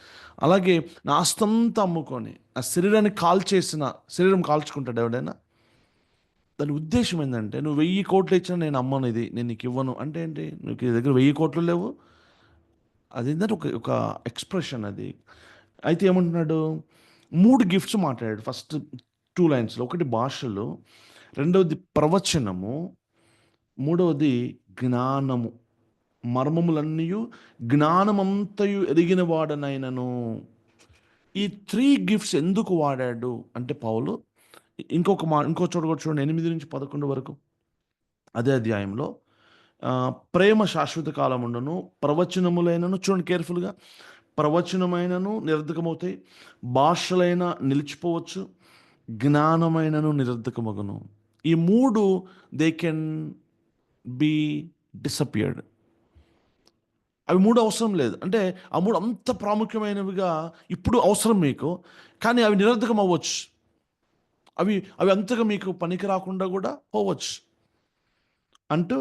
అలాగే నా ఆస్తంతా అమ్ముకొని ఆ శరీరాన్ని శరీరం కాల్చుకుంటాడు ఎవడైనా? దాని ఉద్దేశం ఏంటంటే నువ్వు 1000,00,00,000 ఇచ్చినా నేను అమ్మను, ఇది నేను నీకు ఇవ్వను అంటే ఏంటి? నీకు నీ దగ్గర 1000,00,00,000 లేవు. అది ఏంటంటే ఒక ఒక ఎక్స్ప్రెషన్ అది. అయితే ఏమంటున్నాడు? 3 గిఫ్ట్స్ మాట్లాడాడు ఫస్ట్ 2 లైన్స్లో. ఒకటి భాషలు, రెండవది ప్రవచనము, మూడవది జ్ఞానము. మర్మములన్నీయు జ్ఞానమంతయు ఎరిగిన వాడనైనను. ఈ 3 గిఫ్ట్స్ ఎందుకు వాడాడు అంటే పౌలు, ఇంకో చోట కూడా చూడండి, 8-11 వరకు అదే అధ్యాయంలో. ప్రేమ శాశ్వత కాలం ఉండను, ప్రవచనములైనను, చూడండి కేర్ఫుల్గా, ప్రవచనమైనను నిరర్ధకమవుతాయి, భాషలైన నిలిచిపోవచ్చు, జ్ఞానమైనను నిరర్ధకమగును. ఈ 3 దే కెన్ బీ డిసపియర్డ్. అవి 3 అవసరం లేదు. అంటే ఆ 3 అంత ప్రాముఖ్యమైనవిగా ఇప్పుడు అవసరం మీకు, కానీ అవి నిరర్ధకం అవ్వచ్చు. అవి అవి అంతగా మీకు పనికి రాకుండా కూడా పోవచ్చు అంటూ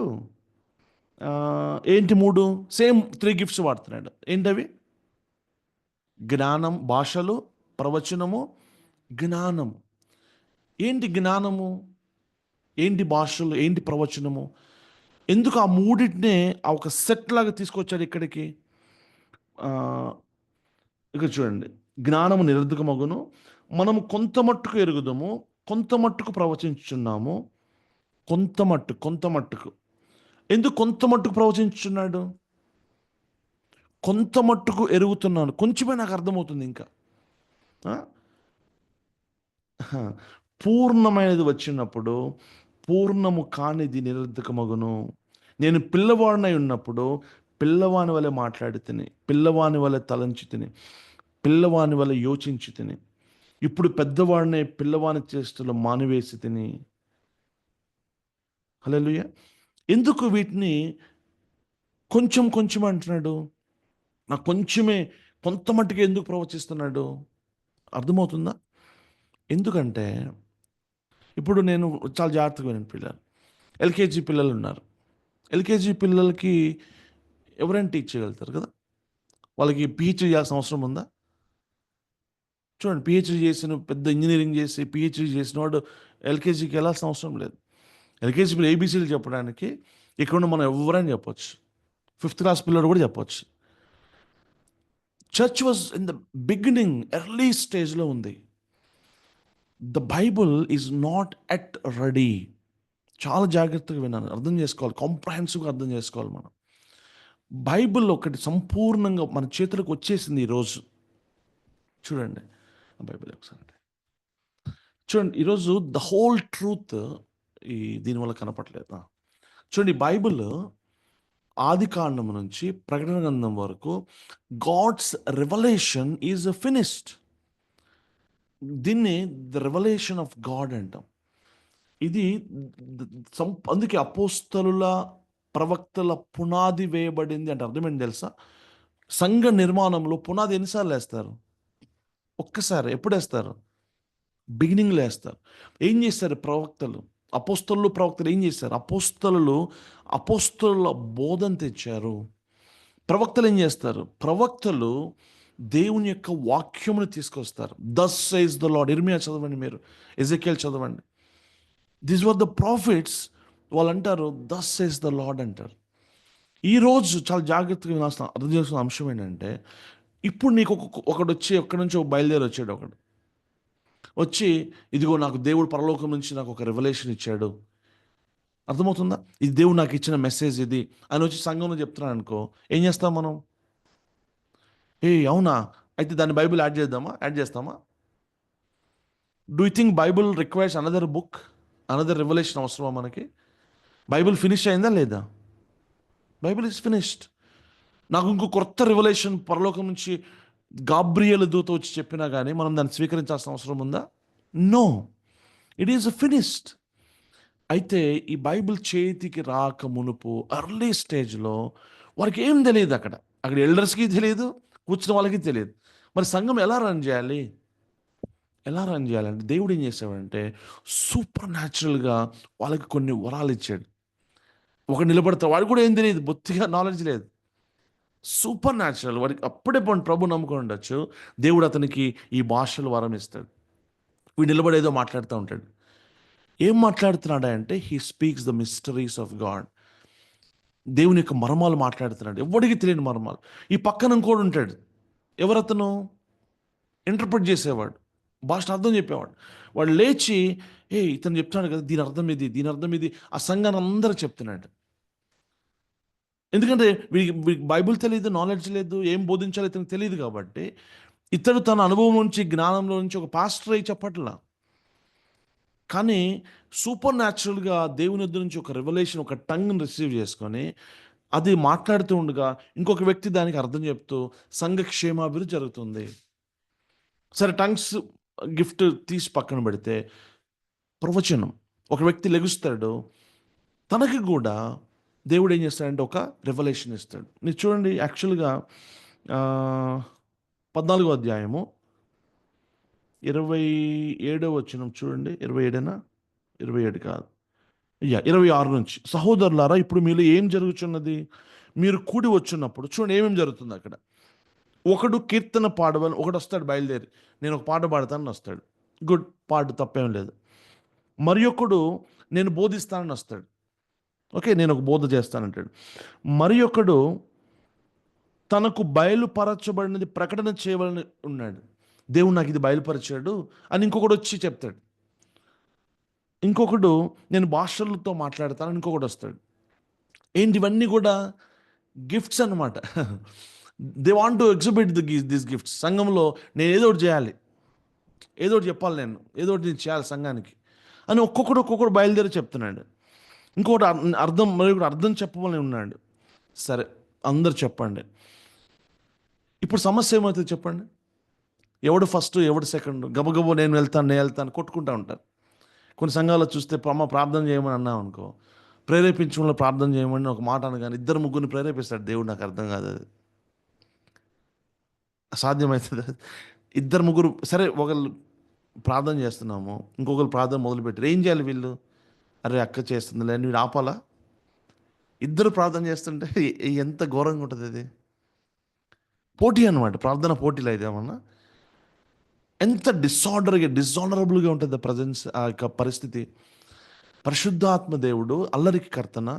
ఏంటి 3 సేమ్ 3 గిఫ్ట్స్ వాడుతున్నాడు. ఏంటవి? జ్ఞానం, భాషలు, ప్రవచనము, జ్ఞానము. ఏంటి జ్ఞానము? ఏంటి భాషలు? ఏంటి ప్రవచనము? ఎందుకు ఆ మూడింటినే ఆ ఒక సెట్ లాగా తీసుకొచ్చాడు ఇక్కడికి? ఇక్కడ చూడండి, జ్ఞానము నిరర్ధకమగును, మనము కొంత మట్టుకు ఎరుగుదము, కొంత మట్టుకు ప్రవచించుచున్నాము. కొంత మట్టుకు. ఎందుకు కొంత మట్టుకు ప్రవచించుచున్నాడు? కొంత మట్టుకు ఎరుగుతున్నాను, కొంచెమే నాకు అర్థమవుతుంది ఇంకా. పూర్ణమైనది వచ్చినప్పుడు పూర్ణము కానిది నిరర్ధకమగును. నేను పిల్లవాడినై ఉన్నప్పుడు పిల్లవాని వలె మాట్లాడి తిని, పిల్లవాని వలె తలంచి తిని, పిల్లవాని వలె యోచించి తిని, ఇప్పుడు పెద్దవాడిని పిల్లవాని చేష్టలు మానివేసి తిని. హల్లెలూయా. ఎందుకు వీటిని కొంచెం కొంచెం అంటున్నాడు? నాకు కొంచెమే, కొంత మట్టుకు ఎందుకు ప్రవచిస్తున్నాడు? అర్థమవుతుందా? ఎందుకంటే ఇప్పుడు నేను చాలా జాగ్రత్తగా వినండి పిల్లలు. ఎల్కేజీ పిల్లలు ఉన్నారు. ఎల్కేజీ పిల్లలకి ఎవరైనా టీచ్ చేయగలుగుతారు కదా. వాళ్ళకి పిహెచ్డీ చేయాల్సిన అవసరం ఉందా? చూడండి, పిహెచ్డీ చేసిన పెద్ద ఇంజనీరింగ్ చేసి పిహెచ్డీ చేసిన వాడు ఎల్కేజీకి వెళ్ళాల్సిన అవసరం లేదు. ఎల్కేజీ పిల్లలు ఏబీసీలు చెప్పడానికి ఇక్కడ మనం ఎవరైనా చెప్పొచ్చు, 5th క్లాస్ పిల్లలు కూడా చెప్పొచ్చు. Church was in the beginning, early స్టేజ్లో ఉంది. The Bible is not at ready. చాలా జాగ్రత్తగా విన్నాను, అర్థం చేసుకోవాలి, కాంప్రహెన్సివ్గా అర్థం చేసుకోవాలి. మనం బైబిల్ ఒకటి సంపూర్ణంగా మన చేతులకు వచ్చేసింది ఈరోజు. చూడండి బైబిల్ ఒకసారి చూడండి, ఈరోజు ద హోల్ ట్రూత్ ఈ దీనివల్ల కనపట్లేదు. చూడండి, బైబిల్ ఆది కాండం నుంచి ప్రకటన గ్రంథం వరకు గాడ్స్ రెవల్యూషన్ ఈజ్ ఫినిష్డ్. దీన్ని ద రెవల్యూషన్ ఆఫ్ గాడ్ అంటాం. ఇది అందుకే అపోస్తలుల ప్రవక్తల పునాది వేయబడింది అంటే అర్థం ఏంటి తెలుసా? సంఘ నిర్మాణంలో పునాది ఎన్నిసార్లు వేస్తారు? ఒక్కసారి. ఎప్పుడు వేస్తారు? బిగినింగ్లో వేస్తారు. ఏం చేస్తారు ప్రవక్తలు, ప్రవక్తలు ఏం చేస్తారు? అపోస్తలుల బోధన తెచ్చారు. ప్రవక్తలు ఏం చేస్తారు? ప్రవక్తలు దేవుని యొక్క వాక్యమును తీసుకొస్తారు. దస్ సేస్ ద లార్డ్. ఇర్మియా చదవండి, మీరు ఎజెకియల్ చదవండి. This were the profits. వాళ్ళు అంటారు దస్ సేస్ ద లార్డ్ అంటారు. ఈరోజు చాలా జాగ్రత్తగా వినాల్సిన, అర్థం చేసుకున్న అంశం ఏంటంటే, ఇప్పుడు నీకు ఒకడు వచ్చి ఎక్కడి నుంచి బయలుదేరి వచ్చాడు, ఒకడు వచ్చి ఇదిగో నాకు దేవుడు పరలోకం నుంచి నాకు ఒక రెవల్యూషన్ ఇచ్చాడు, అర్థమవుతుందా? ఇది దేవుడు నాకు ఇచ్చిన మెసేజ్ ఇది అని వచ్చి సంఘంలో చెప్తున్నాను అనుకో, ఏం చేస్తాం మనం? అవునా, అయితే దాన్ని బైబిల్ యాడ్ చేస్తామా? Do you think Bible requires another book, another revolution అవసరమా మనకి? బైబిల్ ఫినిష్ అయిందా లేదా? Bible is finished. నాకు ఇంకో కొత్త రెవల్యూషన్ పరలోకం నుంచి గాబ్రియల్ దూత వచ్చి చెప్పినా కానీ మనం దాన్ని స్వీకరించాల్సిన అవసరం ఉందా? No, it is finished. అయితే ఈ బైబిల్ చేతికి రాక మునుపు ఎర్లీ స్టేజ్లో వారికి ఏం తెలియదు. అక్కడ ఎల్డర్స్కి తెలియదు, కూర్చున్న వాళ్ళకి తెలియదు. మరి సంఘం ఎలా రన్ చేయాలి? అంటే దేవుడు ఏం చేశాడంటే సూపర్ న్యాచురల్గా వాళ్ళకి కొన్ని వరాలు ఇచ్చాడు. ఒక నిలబడతాడు, వాడికి కూడా ఏం తెలియదు, బొత్తిగా నాలెడ్జ్ లేదు. సూపర్ న్యాచురల్, వాడికి అప్పుడే ప్రభు నమ్ముకొని ఉండొచ్చు, దేవుడు అతనికి ఈ భాషలు వరం ఇస్తాడు. వీడు నిలబడేదో మాట్లాడుతూ ఉంటాడు. ఏం మాట్లాడుతున్నాడు అంటే he speaks the mysteries of God. దేవుని యొక్క మర్మాలు మాట్లాడుతున్నాడు, ఎవడికి తెలియని మర్మాలు. ఈ పక్కన ఇంకోడు ఉంటాడు, ఎవరతను? ఇంటర్ప్రిట్ చేసేవాడు, భాషను అర్థం చెప్పేవాడు. వాడు లేచి ఇతను చెప్తున్నాడు కదా, దీని అర్థం ఇది, దీని అర్థం ఇది, ఆ సంఘాన్ని అందరూ చెప్తున్నాడు. ఎందుకంటే వీడికి బైబిల్ తెలియదు, నాలెడ్జ్ లేదు, ఏం బోధించాలో ఇతనికి తెలియదు. కాబట్టి ఇతడు తన అనుభవం నుంచి, జ్ఞానంలో నుంచి ఒక పాస్టర్ అయి చెప్పట్లా, కానీ సూపర్ న్యాచురల్గా దేవుని వద్ద నుంచి ఒక రెవల్యూషన్, ఒక టంగ్ని రిసీవ్ చేసుకొని అది మాట్లాడుతూ ఉండగా ఇంకొక వ్యక్తి దానికి అర్థం చెప్తూ సంఘ క్షేమాభివృద్ధి జరుగుతుంది. సరే, టంగ్స్ గిఫ్ట్ తీసి పక్కన పెడితే ప్రవచనం, ఒక వ్యక్తి లెగుస్తాడు, తనకి కూడా దేవుడు ఏం చేస్తాడంటే ఒక రెవల్యూషన్ ఇస్తాడు. మీరు చూడండి, యాక్చువల్గా 14వ అధ్యాయము 27వ వచనం చూడండి. 27 27 కాదు, 26 నుంచి. సహోదరులారా, ఇప్పుడు మీలో ఏం జరుగుతున్నది? మీరు కూడి వచ్చున్నప్పుడు చూడండి ఏమేమి జరుగుతుంది అక్కడ. ఒకడు కీర్తన పాడవని, ఒకడు వస్తాడు బయలుదేరి, నేను ఒక పాట పాడతానని వస్తాడు. గుడ్, పాట తప్పేం లేదు. మరి ఒకడు నేను బోధిస్తానని వస్తాడు. ఓకే, నేను ఒక బోధ చేస్తానంటాడు. మరి ఒకడు తనకు బయలుపరచబడినది ప్రకటన చేయవలని ఉన్నాడు, దేవుడు నాకు ఇది బయలుపరిచాడు అని ఇంకొకడు వచ్చి చెప్తాడు. ఇంకొకడు నేను భాషలతో మాట్లాడతానని ఇంకొకటి వస్తాడు. ఏంటి ఇవన్నీ కూడా గిఫ్ట్స్ అన్నమాట. They want to exhibit this gifts. సంఘంలో నేను ఏదో ఒకటి చేయాలి, ఏదో ఒకటి చెప్పాలి, నేను ఏదో ఒకటి నేను చేయాలి సంఘానికి అని ఒక్కొక్కడు బయలుదేరి చెప్తున్నాడు. ఇంకొకటి అర్థం చెప్పమని ఉన్నాడు. సరే, అందరు చెప్పండి. ఇప్పుడు సమస్య ఏమవుతుంది చెప్పండి? ఎవడు ఫస్ట్, ఎవడు సెకండ్? గబగబో నేను వెళ్తాను కొట్టుకుంటూ ఉంటారు. కొన్ని సంఘాల్లో చూస్తే ప్రార్థన చేయమని అన్నాం అనుకో, ప్రేరేపించడంలో ప్రార్థన చేయమని ఒక మాట అనగానే 2-3 ప్రేరేపిస్తాడు దేవుడు. నాకు అర్థం కాదు, అది అసాధ్యమవుతుంది. 2-3 సరే, ఒకళ్ళు ప్రార్థన చేస్తున్నాము, ఇంకొకరు ప్రార్థన మొదలుపెట్టారు. ఏం చేయాలి వీళ్ళు? అరే అక్క చేస్తుంది లేని వీడు ఆపాలా? ఇద్దరు ప్రార్థన చేస్తుంటే ఎంత ఘోరంగా ఉంటుంది అది. పోటీ అనమాట, ప్రార్థన పోటీలు అయితే ఏమన్నా ఎంత డిజానరబుల్గా ఉంటుంది ప్రజెన్స్, ఆ యొక్క పరిస్థితి. పరిశుద్ధాత్మ దేవుడు అల్లరికి కర్తన,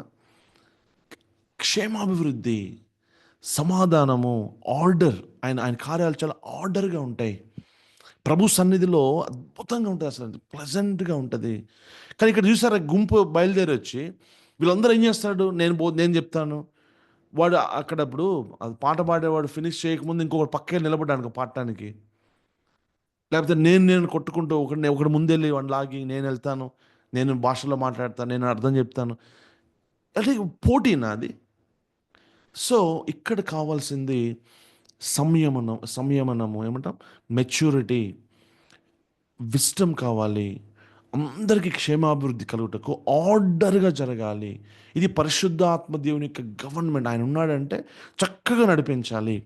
క్షేమాభివృద్ధి, సమాధానము, ఆర్డర్. ఆయన ఆయన కార్యాలు చాలా ఆర్డర్గా ఉంటాయి. ప్రభు సన్నిధిలో అద్భుతంగా ఉంటుంది, అసలు ప్లెజెంట్గా ఉంటుంది. కానీ ఇక్కడ చూసారా, గుంపు బయలుదేరి వచ్చి వీళ్ళందరూ ఏం చేస్తాడు, నేను చెప్తాను. వాడు అక్కడ ఇప్పుడు అది పాట పాడేవాడు ఫినిష్ చేయకముందు ఇంకొకటి పక్కే నిలబడ్డాను పాడటానికి. లేకపోతే నేను కొట్టుకుంటూ ఒకటి ముందెళ్ళి వాడిని లాగి నేను వెళ్తాను, నేను భాషలో మాట్లాడతాను, నేను అర్థం చెప్తాను అంటే పోటీనా అది? సో ఇక్కడ కావాల్సింది సంయమనము ఏమంటాం, మెచ్యూరిటీ, విస్టమ్ కావాలి. అందరికీ క్షేమాభివృద్ధి కలుగుటకు ఆర్డర్గా జరగాలి. ఇది పరిశుద్ధాత్మ దేవుని యొక్క గవర్నమెంట్. ఆయన ఉన్నాడంటే చక్కగా నడిపించాలి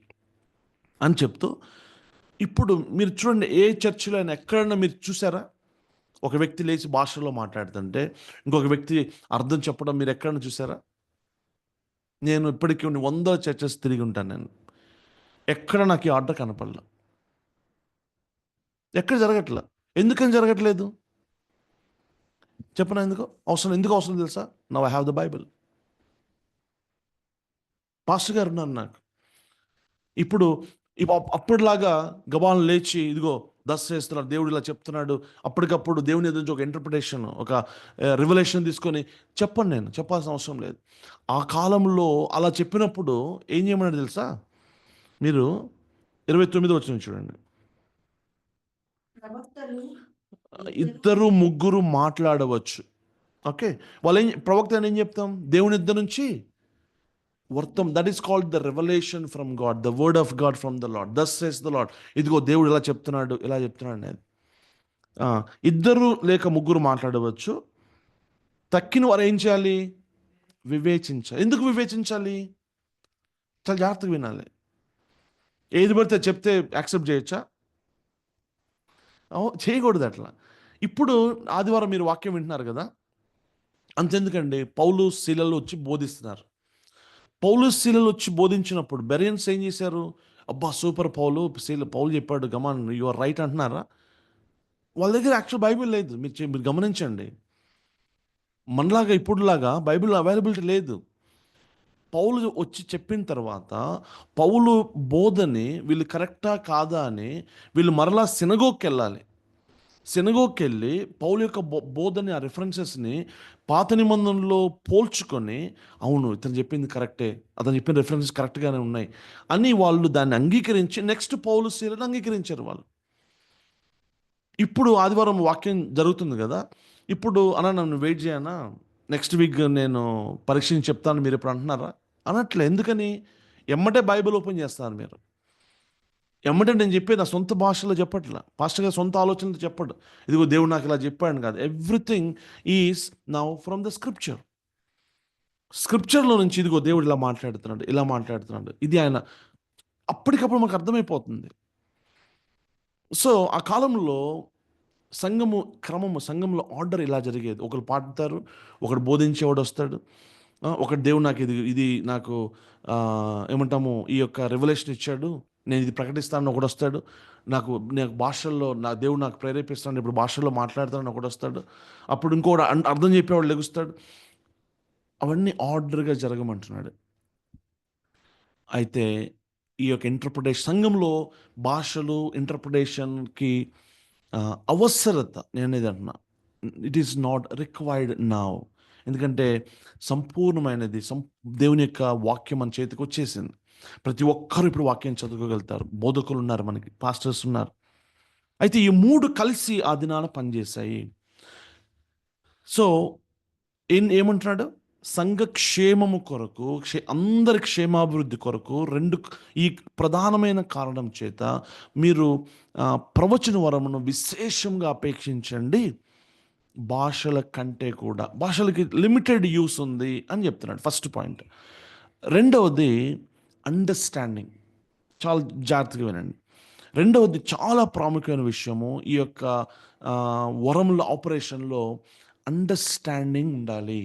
అని చెప్తూ, ఇప్పుడు మీరు చూడండి, ఏ చర్చిలో అయినా ఎక్కడైనా మీరు చూసారా, ఒక వ్యక్తి లేచి భాషలో మాట్లాడుతుంటే ఇంకొక వ్యక్తి అర్థం చెప్పడం మీరు ఎక్కడైనా చూసారా? నేను ఇప్పటికీ 100 చర్చెస్ తిరిగి ఉంటాను. నేను ఎక్కడ నాకు ఈ ఆర్డర్ కనపడలా, ఎక్కడ జరగట్లా. ఎందుకని జరగట్లేదు చెప్పనా? ఎందుకు అవసరం తెలుసా? Now I have the Bible. Pastor గారు ఉన్నారు నాకు. ఇప్పుడు అప్పటిలాగా గబాలను లేచి ఇదిగో దస్ చేస్తున్నాడు, దేవుడు ఇలా చెప్తున్నాడు, అప్పటికప్పుడు దేవుని ఎదురు నుంచి ఒక ఇంటర్ప్రిటేషన్, ఒక రివల్యూషన్ తీసుకొని నేను చెప్పాల్సిన అవసరం లేదు. ఆ కాలంలో అలా చెప్పినప్పుడు ఏం చేయమన్నాడు తెలుసా? మీరు 29 వచ్చిన చూడండి. ఇద్దరు ముగ్గురు మాట్లాడవచ్చు. ఓకే, ప్రవక్త ఏం చెప్తాం? దేవుని ఇద్దరు నుంచి వర్తం. That is called the revelation from God, the word of God from the Lord. Thus says the Lord. ఇదిగో దేవుడు ఇలా చెప్తున్నాడు అనేది. ఇద్దరు లేక ముగ్గురు మాట్లాడవచ్చు. తక్కిన వారు ఏం చేయాలి? వివేచించాలి. ఎందుకు వివేచించాలి? చాలా జాగ్రత్తగా వినాలి. ఏది పడితే చెప్తే యాక్సెప్ట్ చేయొచ్చా? చేయకూడదు అట్లా. ఇప్పుడు ఆదివారం మీరు వాక్యం వింటున్నారు కదా, అంతెందుకండి, పౌలు శీలలు వచ్చి బోధిస్తున్నారు. పౌలు శీలలు వచ్చి బోధించినప్పుడు బెరియన్స్ ఏం చేశారు? అబ్బా సూపర్, పౌలు చెప్పాడు, గమాన్ యు ఆర్ రైట్ అంటున్నారా? వాళ్ళ దగ్గర యాక్చువల్ బైబిల్ లేదు. మీరు గమనించండి, మనలాగా ఇప్పుడులాగా బైబిల్ అవైలబిలిటీ లేదు. పౌలు వచ్చి చెప్పిన తర్వాత పౌలు బోధని వీళ్ళు కరెక్టా కాదా అని వీళ్ళు మరలా సినగోగ్కి వెళ్ళాలి. సినగోగ్కి వెళ్ళి పౌలు యొక్క బోధని, ఆ రిఫరెన్సెస్ని పాత నిబంధనలో పోల్చుకొని, అవును ఇతను చెప్పింది కరెక్టే, అతను చెప్పిన రిఫరెన్సెస్ కరెక్ట్గానే ఉన్నాయి అని వాళ్ళు దాన్ని అంగీకరించి నెక్స్ట్ పౌలు శీలను అంగీకరించారు వాళ్ళు. ఇప్పుడు ఆదివారం వాక్యం జరుగుతుంది కదా, ఇప్పుడు నన్ను వెయిట్ చేయనా, నెక్స్ట్ వీక్ నేను పరీక్షించి చెప్తాను మీరు ఇప్పుడు అంటున్నారా? అనట్లే. ఎందుకని? ఎమ్మటే బైబిల్ ఓపెన్ చేస్తారు మీరు. ఎమ్మటే నేను చెప్పేది నా సొంత భాషలో చెప్పట్లా, పాస్టర్ గారు సొంత ఆలోచనతో చెప్పడు, ఇదిగో దేవుడు నాకు ఇలా చెప్పాడు కాదు. Everything is now from the స్క్రిప్చర్లో నుంచి ఇదిగో దేవుడు ఇలా మాట్లాడుతున్నాడు. ఇది ఆయన అప్పటికప్పుడు మనకు అర్థమైపోతుంది. సో ఆ కాలంలో సంఘంలో ఆర్డర్ ఇలా జరిగేది. ఒకరు పాడుతారు, ఒకడు బోధించేవాడు వస్తాడు, ఒకటి దేవుడు నాకు ఇది నాకు ఏమంటాము ఈ యొక్క రెవల్యూషన్ ఇచ్చాడు, నేను ఇది ప్రకటిస్తాను ఒకడు వస్తాడు, నాకు భాషల్లో నా దేవుడు నాకు ప్రేరేపిస్తాను, ఇప్పుడు భాషల్లో మాట్లాడతాను ఒకడు వస్తాడు, అప్పుడు ఇంకోటి అర్థం చెప్పేవాడు లెగుస్తాడు. అవన్నీ ఆర్డర్గా జరగమంటున్నాడు. అయితే ఈ యొక్క ఇంటర్ప్రిటేషన్, సంఘంలో భాషలు ఇంటర్ప్రిటేషన్కి అవసరత నేనేది అంటున్నా, it is not required now. ఎందుకంటే సంపూర్ణమైనది దేవుని యొక్క వాక్యం మన చేతికి వచ్చేసింది. ప్రతి ఒక్కరు ఇప్పుడు వాక్యం చదువుకోగలుగుతారు. బోధకులు ఉన్నారు, మనకి పాస్టర్స్ ఉన్నారు. అయితే ఈ 3 కలిసి ఆ దినాన పనిచేశాయి. సో ఏమంటున్నాడు? సంఘ క్షేమము కొరకు, అందరి క్షేమాభివృద్ధి కొరకు ఈ ప్రధానమైన కారణం చేత మీరు ప్రవచన వరమును విశేషంగా అపేక్షించండి, భాషల కంటే కూడా. భాషలకి లిమిటెడ్ యూస్ ఉంది అని చెప్తున్నాడు, ఫస్ట్ పాయింట్. రెండవది అండర్స్టాండింగ్. చాలా జాగ్రత్తగా వినండి. రెండవది చాలా ప్రాముఖ్యమైన విషయము, ఈ యొక్క వరముల ఆపరేషన్లో అండర్స్టాండింగ్ ఉండాలి.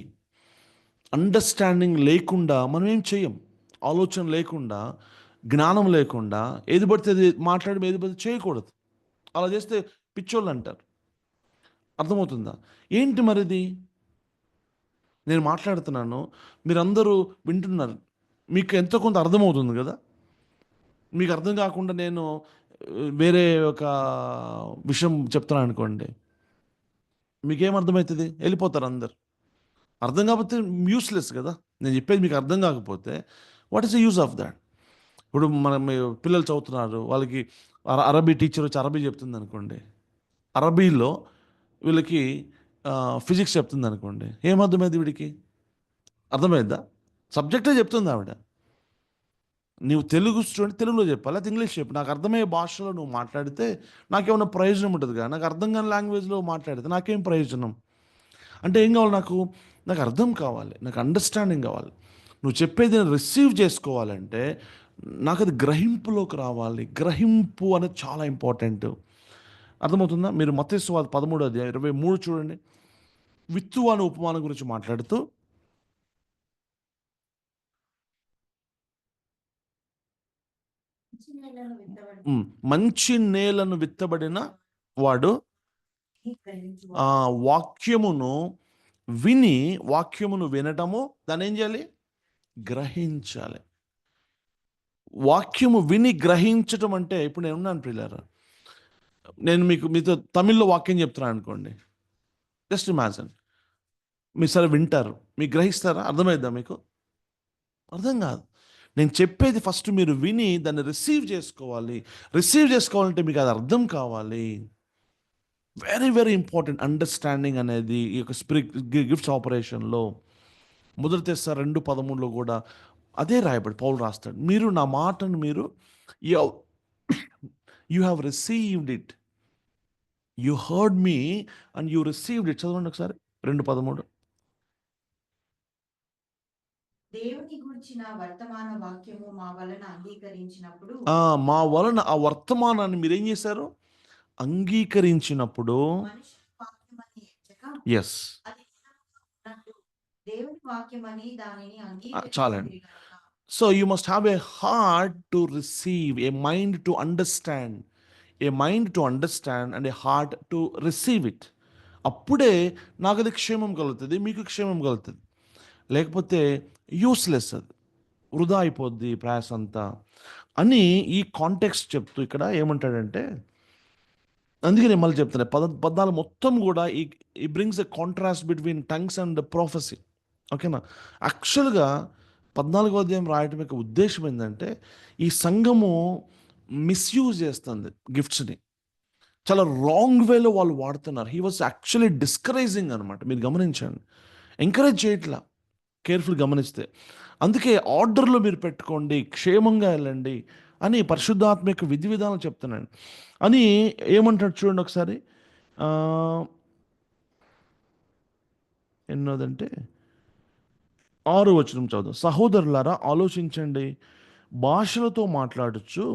అండర్స్టాండింగ్ లేకుండా మనం ఏం చేయం. ఆలోచన లేకుండా, జ్ఞానం లేకుండా ఏది పడితే అది మాట్లాడడం, ఏది పడితే చేయకూడదు. అలా చేస్తే పిచ్చోళ్ళు అంటారు. అర్థమవుతుందా? ఏంటి మరిది? నేను మాట్లాడుతున్నాను, మీరందరూ వింటున్నారు. మీకు ఎంతో కొంత అర్థమవుతుంది కదా. మీకు అర్థం కాకుండా నేను వేరే ఒక విషయం చెప్తున్నాను అనుకోండి, మీకేం అర్థమవుతుంది? వెళ్ళిపోతారు అందరు. అర్థం కాకపోతే యూస్లెస్ కదా. నేను చెప్పేది మీకు అర్థం కాకపోతే what is the use of that? ఇప్పుడు మన పిల్లలు చదువుతున్నారు, వాళ్ళకి అరబీ టీచర్ వచ్చి అరబీ చెప్తుంది అనుకోండి, అరబీలో వీళ్ళకి ఫిజిక్స్ చెప్తుంది అనుకోండి, ఏం అర్థమైంది వీడికి? అర్థమైందా? సబ్జెక్టే చెప్తుంది ఆవిడ. నీవు తెలుగు స్టూడెంట్, తెలుగులో చెప్పాలి, లేకపోతే ఇంగ్లీష్ చెప్పు. నాకు అర్థమయ్యే భాషలో నువ్వు మాట్లాడితే నాకేమైనా ప్రయోజనం ఉంటుంది కదా. నాకు అర్థం కాని లాంగ్వేజ్లో మాట్లాడితే నాకేం ప్రయోజనం? అంటే ఏం కావాలి నాకు? నాకు అర్థం కావాలి, నాకు అండర్స్టాండింగ్ కావాలి. నువ్వు చెప్పేది నేను రిసీవ్ చేసుకోవాలంటే నాకు అది గ్రహింపులోకి రావాలి. గ్రహింపు అనేది చాలా ఇంపార్టెంట్. అర్థమవుతుందా? మీరు మత్తయి సువార్త 13 చూడండి. విత్తు అనే ఉపమానం గురించి మాట్లాడుతూ, మంచి నేలను విత్తబడి మంచి నేలను విత్తబడిన వాడు ఆ గ్రహించువాడు. వాక్యమును విని, వాక్యమును వినటము, దాన్ని ఏం చేయాలి? గ్రహించాలి. వాక్యము విని గ్రహించటం అంటే, ఇప్పుడు నేను ఉన్నాను ప్రియులారా, నేను మీతో తమిళ్లో వాక్యం చెప్తున్నాను అనుకోండి. జస్ట్ ఇమాజిన్, మీరు సరే వింటారు, మీకు గ్రహిస్తారా? అర్థమైద్దా మీకు? అర్థం కాదు. నేను చెప్పేది ఫస్ట్ మీరు విని దాన్ని రిసీవ్ చేసుకోవాలి. రిసీవ్ చేసుకోవాలంటే మీకు అది అర్థం కావాలి. వెరీ వెరీ ఇంపార్టెంట్ అండర్స్టాండింగ్ అనేది ఈ యొక్క స్పిరిట్ గిఫ్ట్స్ ఆపరేషన్లో. మొదటి తెస్సలోనికైయులు 2:13 కూడా అదే రాయబడి పౌలు రాస్తాడు. మీరు నా మాటను మీరు you have received it, you heard me and you received it. చదవండి ఒకసారి 2:13. దేవుని గూర్చిన వర్తమాన వాక్యము మా వలన అంగీకరించినప్పుడు మా వలన ఆ వర్తమానాన్ని మీరు ఏం చేశారు? అంగీకరించినప్పుడు. మనుషుల వాక్యమని ఎంచక ఎస్, అది నిజముగా ఉన్నట్టు దేవుని వాక్యమని దానిని చాలండి. అంగీకరించిరి గనుక. So you must have a heart to receive, A mind to understand, A mind to understand and A heart to receive it. అప్పుడే నాకు అది క్షేమం కలుగుతుంది, మీకు క్షేమం కలుగుతుంది. లేకపోతే యూస్లెస్, అది వృధా అయిపోద్ది ప్రయాస అంతా అని ఈ కాంటెక్స్ట్ చెప్తూ ఇక్కడ ఏమంటాడంటే, అందుకే నేను మళ్ళీ చెప్తాను, పదాలు మొత్తం కూడా ఈ brings a contrast between tongues and ప్రొఫెసీ. ఓకేనా? యాక్చువల్గా 14వ అధ్యాయం రాయటం యొక్క ఉద్దేశం ఏంటంటే, ఈ సంఘము మిస్యూజ్ చేస్తుంది గిఫ్ట్స్ని. చాలా రాంగ్ వేలో వాళ్ళు వాడుతున్నారు. హీ వాజ్ యాక్చువల్లీ డిస్కరేజింగ్ అనమాట. మీరు గమనించండి, ఎంకరేజ్ చేయట్లా, కేర్ఫుల్ గమనిస్తే. అందుకే ఆర్డర్లో మీరు పెట్టుకోండి, క్షేమంగా వెళ్ళండి అని పరిశుద్ధాత్మ యొక్క విధి విధానం చెప్తున్నాను అని ఏమంటాడు చూడండి ఒకసారి. ఆ, ఎన్నోదంటే 6వ వచనం చదువు. సహోదరులారా ఆలోచించండి, భాషలతో మాట్లాడచ్చు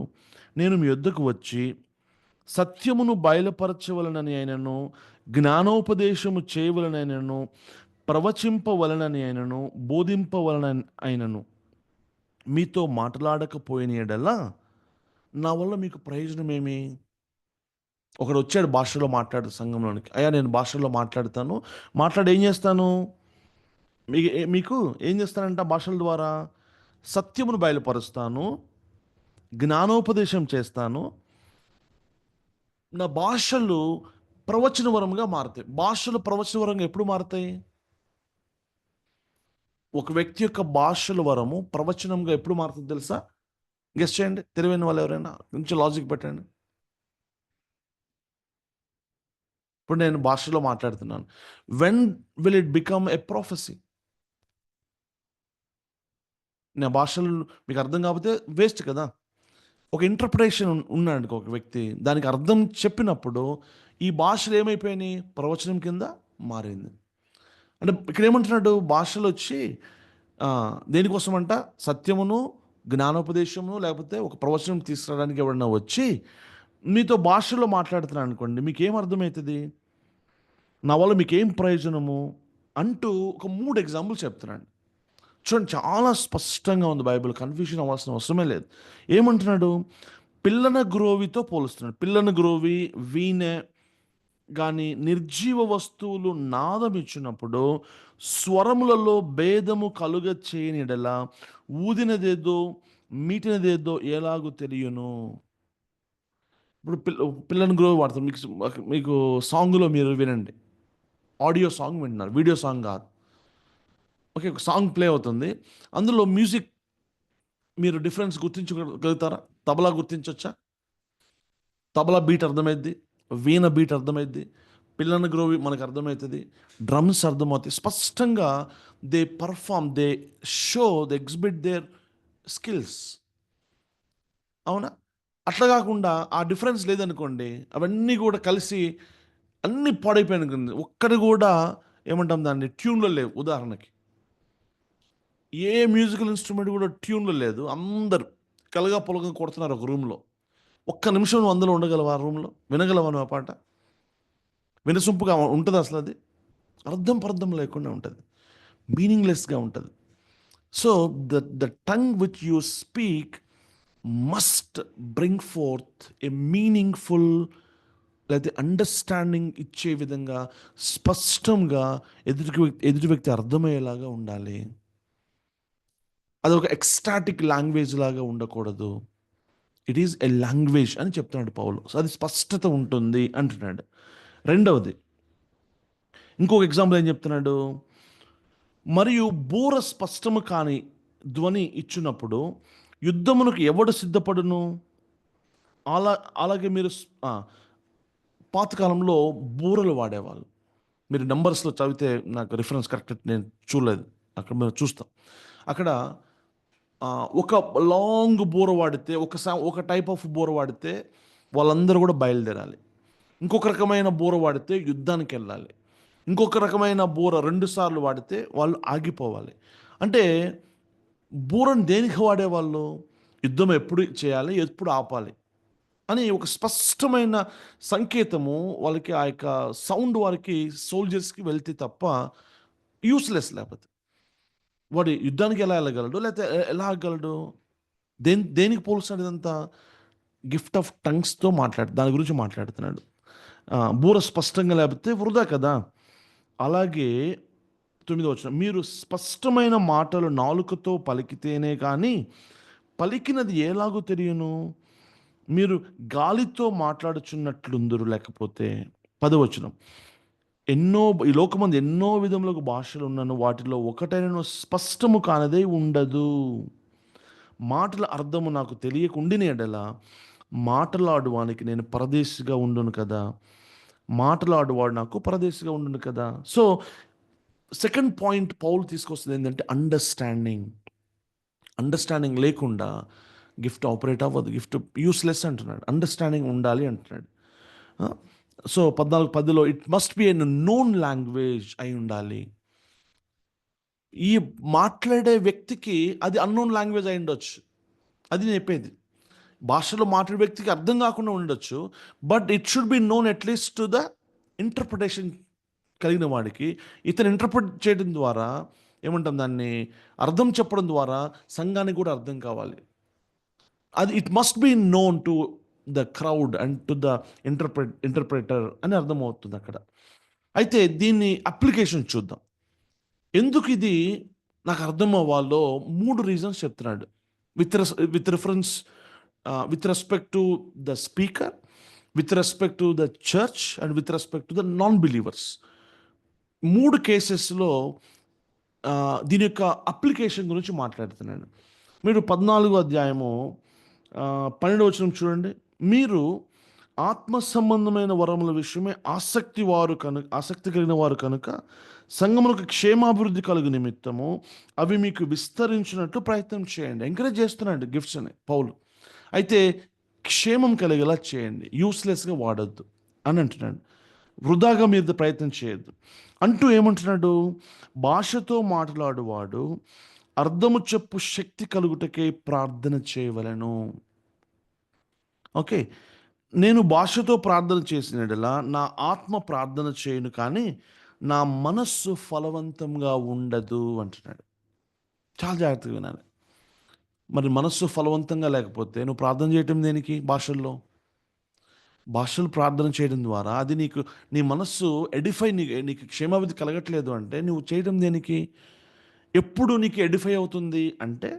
నేను మీ యొద్దకు వచ్చి సత్యమును బయలుపరచవలనని అయినను, జ్ఞానోపదేశము చేయవలనైనను, ప్రవచింపవలనని అయినను, బోధింపవలన అయినను మీతో మాట్లాడకపోయిన ఎడలా నా వల్ల మీకు ప్రయోజనం ఏమి? ఒకడు వచ్చాడు భాషలో మాట్లాడు సంఘంలోనికి, అయ్యా నేను భాషలో మాట్లాడతాను, మాట్లాడి ఏం చేస్తాను? మీకు ఏం చేస్తానంట? భాషల ద్వారా సత్యమును బయలుపరుస్తాను, జ్ఞానోపదేశం చేస్తాను, నా భాషలు ప్రవచన వరంగా మారుతాయి. భాషలు ప్రవచన వరంగా ఎప్పుడు మారుతాయి? ఒక వ్యక్తి యొక్క భాషల వరము ప్రవచనంగా ఎప్పుడు మారుతుంది తెలుసా? గెస్ చేయండి, తెలివైన వాళ్ళు ఎవరైనా కొంచెం లాజిక్ పెట్టండి. ఇప్పుడు నేను భాషలో మాట్లాడుతున్నాను, when will it become a ప్రొఫెసీ? నా భాషలు మీకు అర్థం కాకపోతే వేస్ట్ కదా. ఒక ఇంటర్ప్రిటేషన్ ఉన్నాడు ఒక వ్యక్తి, దానికి అర్థం చెప్పినప్పుడు ఈ భాషలు ఏమైపోయినాయి? ప్రవచనం కింద మారింది. అంటే ఇక్కడ ఏమంటున్నాడు? భాషలు వచ్చి దేనికోసం అంట? సత్యమును, జ్ఞానోపదేశమును, లేకపోతే ఒక ప్రవచనం తీసుకురావడానికి ఎవరన్నా వచ్చి మీతో భాషలో మాట్లాడుతున్నాను అనుకోండి, మీకు ఏం అర్థమవుతుంది? నా వల్ల మీకు ఏం ప్రయోజనము అంటూ ఒక 3 ఎగ్జాంపుల్స్ చెప్తున్నాడు. చూడండి, చాలా స్పష్టంగా ఉంది బైబిల్, కన్ఫ్యూజన్ అవ్వాల్సిన అవసరమే లేదు. ఏమంటున్నాడు? పిల్లన గ్రోవితో పోలుస్తున్నాడు. పిల్లన గ్రోవి, వీణె, కానీ నిర్జీవ వస్తువులు నాదం ఇచ్చినప్పుడు స్వరములలో భేదము కలుగ చేయని యెడల ఊదినదేదో మీటినదేదో ఎలాగూ తెలియను. ఇప్పుడు పిల్లని గ్రో వాడతారు. మీకు మీకు సాంగ్లో మీరు వినండి. ఆడియో సాంగ్ వింటున్నారు, వీడియో సాంగ్ కాదు. ఓకే, ఒక సాంగ్ ప్లే అవుతుంది. అందులో మ్యూజిక్ మీరు డిఫరెన్స్ గుర్తించగలుగుతారా? తబలా గుర్తించవచ్చా? తబలా బీట్ అర్థమైద్ది, వీణ బీట్ అర్థమైద్ది, పిల్లన గ్రోవి మనకు అర్థమవుతుంది, డ్రమ్స్ అర్థమవుతాయి స్పష్టంగా. They perform, they show, they exhibit their skills. అవునా? అట్లా కాకుండా ఆ డిఫరెన్స్ లేదనుకోండి, అవన్నీ కూడా కలిసి అన్నీ పాడైపోయాను. ఒక్కటి కూడా ఏమంటాం దాన్ని ట్యూన్లో లేవు. ఉదాహరణకి ఏ మ్యూజికల్ ఇన్స్ట్రుమెంట్ కూడా ట్యూన్లో లేదు. అందరు కలగా పొలగా కొడుతున్నారు ఒక రూమ్లో. ఒక్క నిమిషం నువ్వు అందులో ఉండగలవా? ఆ రూమ్లో వినగలవా నువ్వు ఆ పాట? వినసొంపుగా ఉంటుంది అసలు అది? అర్థం పర్థం లేకుండా ఉంటుంది, మీనింగ్లెస్గా ఉంటుంది. So the tongue which you speak must bring fourth A meaningful, లేకపోతే అండర్స్టాండింగ్ ఇచ్చే విధంగా స్పష్టంగా ఎదుటి వ్యక్తి అర్థమయ్యేలాగా ఉండాలి. అది ఒక ఎక్స్టాటిక్ లాంగ్వేజ్ లాగా ఉండకూడదు. ఇట్ ఈజ్ ఎ లాంగ్వేజ్ అని చెప్తున్నాడు పౌలు. సో అది స్పష్టత ఉంటుంది అంటున్నాడు. రెండవది, ఇంకొక ఎగ్జాంపుల్ ఏం చెప్తున్నాడు? మరియు బూర స్పష్టము కాని ధ్వని ఇచ్చినప్పుడు యుద్ధమునకు ఎవడు సిద్ధపడును? అలా అలాగే మీరు పాతకాలంలో బూరలు వాడేవాళ్ళు. మీరు నెంబర్స్లో చదివితే, నాకు రిఫరెన్స్ కరెక్ట్ నేను చూడలేదు, అక్కడ మేము చూస్తాం. అక్కడ ఒక లాంగ్ బోర వాడితే, ఒక టైప్ ఆఫ్ బోర వాడితే వాళ్ళందరూ కూడా బయలుదేరాలి. ఇంకొక రకమైన బోర వాడితే యుద్ధానికి వెళ్ళాలి. ఇంకొక రకమైన బోర 2 సార్లు వాడితే వాళ్ళు ఆగిపోవాలి. అంటే బూరను దేనికి వాడేవాళ్ళు? యుద్ధం ఎప్పుడు చేయాలి, ఎప్పుడు ఆపాలి అని ఒక స్పష్టమైన సంకేతము వాళ్ళకి, ఆ యొక్క సౌండ్ వారికి, సోల్జర్స్కి వెళ్తే తప్ప యూస్లెస్. లేకపోతే వాడు యుద్ధానికి ఎలా వెళ్ళగలడు, లేకపోతే ఎలా ఆగలడు? దేనికి పోలుస్తాడు ఇదంతా? గిఫ్ట్ ఆఫ్ టంగ్స్తో దాని గురించి మాట్లాడుతున్నాడు. బూర స్పష్టంగా లేకపోతే వృధా కదా. అలాగే 9వ వచనం, మీరు స్పష్టమైన మాటలు నాలుకతో పలికితేనే కానీ పలికినది ఎలాగో తెలియను. మీరు గాలితో మాట్లాడుచున్నట్లుందురు. లేకపోతే 10వ వచనం, ఈ లోకమందు ఎన్నో విధములకు భాషలు ఉన్నను, వాటిలో ఒకటైనను స్పష్టము కానిదే ఉండదు. మాటల అర్థము నాకు తెలియకుండిన ఎడల మాటలాడువానికి నేను పరదేశిగా ఉండును కదా. మాటలాడువాడు నాకు పరదేశిగా ఉండును కదా. సో సెకండ్ పాయింట్ పౌలు తీసుకొస్తుంది ఏంటంటే అండర్స్టాండింగ్. అండర్స్టాండింగ్ లేకుండా గిఫ్ట్ ఆపరేట్ అవ్వదు, గిఫ్ట్ యూస్లెస్ అంటున్నాడు. అండర్స్టాండింగ్ ఉండాలి అంటున్నాడు. సో 14:10లో it must be an known language అయి ఉండాలి. ఈ మాట్లాడే వ్యక్తికి అది అన్నోన్ లాంగ్వేజ్ అయి ఉండొచ్చు. అది నేను చెప్పేది. భాషలో మాట్లాడే వ్యక్తికి అర్థం కాకుండా ఉండొచ్చు. But it should be known at least to the interpretation కలిగిన వాడికి. ఇతను ఇంటర్ప్రిట్ చేయడం ద్వారా, ఏమంటాం దాన్ని, అర్థం చెప్పడం ద్వారా సంఘానికి కూడా అర్థం కావాలి. అది it must be known to the crowd and to the interpreter అని అర్థమవుతుంది అక్కడ. అయితే దీన్ని అప్లికేషన్ చూద్దాం. ఎందుకు ఇది నాకు అర్థం అవ్వాలో 3 రీజన్స్ చెప్తున్నాడు. With reference, with respect to the speaker, with respect to the church and with respect to the non believers. 3 కేసెస్లో దీని యొక్క అప్లికేషన్ గురించి మాట్లాడుతున్నాను. మీరు 14వ అధ్యాయము 12వ వచనం చూడండి. మీరు ఆత్మ సంబంధమైన వరముల విషయమే ఆసక్తి కలిగిన వారు కనుక సంఘములకు క్షేమాభివృద్ధి కలుగు నిమిత్తము అవి మీకు విస్తరించినట్లు ప్రయత్నం చేయండి. ఎంకరేజ్ చేస్తున్నాడు గిఫ్ట్స్ అని పౌలు. అయితే క్షేమం కలిగేలా చేయండి, యూస్లెస్గా వాడద్దు అని అంటున్నాడు. వృధాగా మీరు ప్రయత్నం చేయొద్దు అంటూ ఏమంటున్నాడు? భాషతో మాట్లాడువాడు అర్థము చెప్పు శక్తి కలుగుటకే ప్రార్థన చేయవలెను. ఓకే, నేను భాషతో ప్రార్థన చేసినట్లా నా ఆత్మ ప్రార్థన చేయను, కానీ నా మనస్సు ఫలవంతంగా ఉండదు అంటున్నాడు. చాలా జాగ్రత్తగా వినాలి. మరి మనస్సు ఫలవంతంగా లేకపోతే నువ్వు ప్రార్థన చేయటం దేనికి భాషల్లో? భాషలు ప్రార్థన చేయడం ద్వారా అది నీకు నీ మనస్సు ఎడిఫై, నీకు క్షేమాభివృద్ధి కలగట్లేదు అంటే నువ్వు చేయడం దేనికి? ఎప్పుడు నీకు ఎడిఫై అవుతుంది అంటే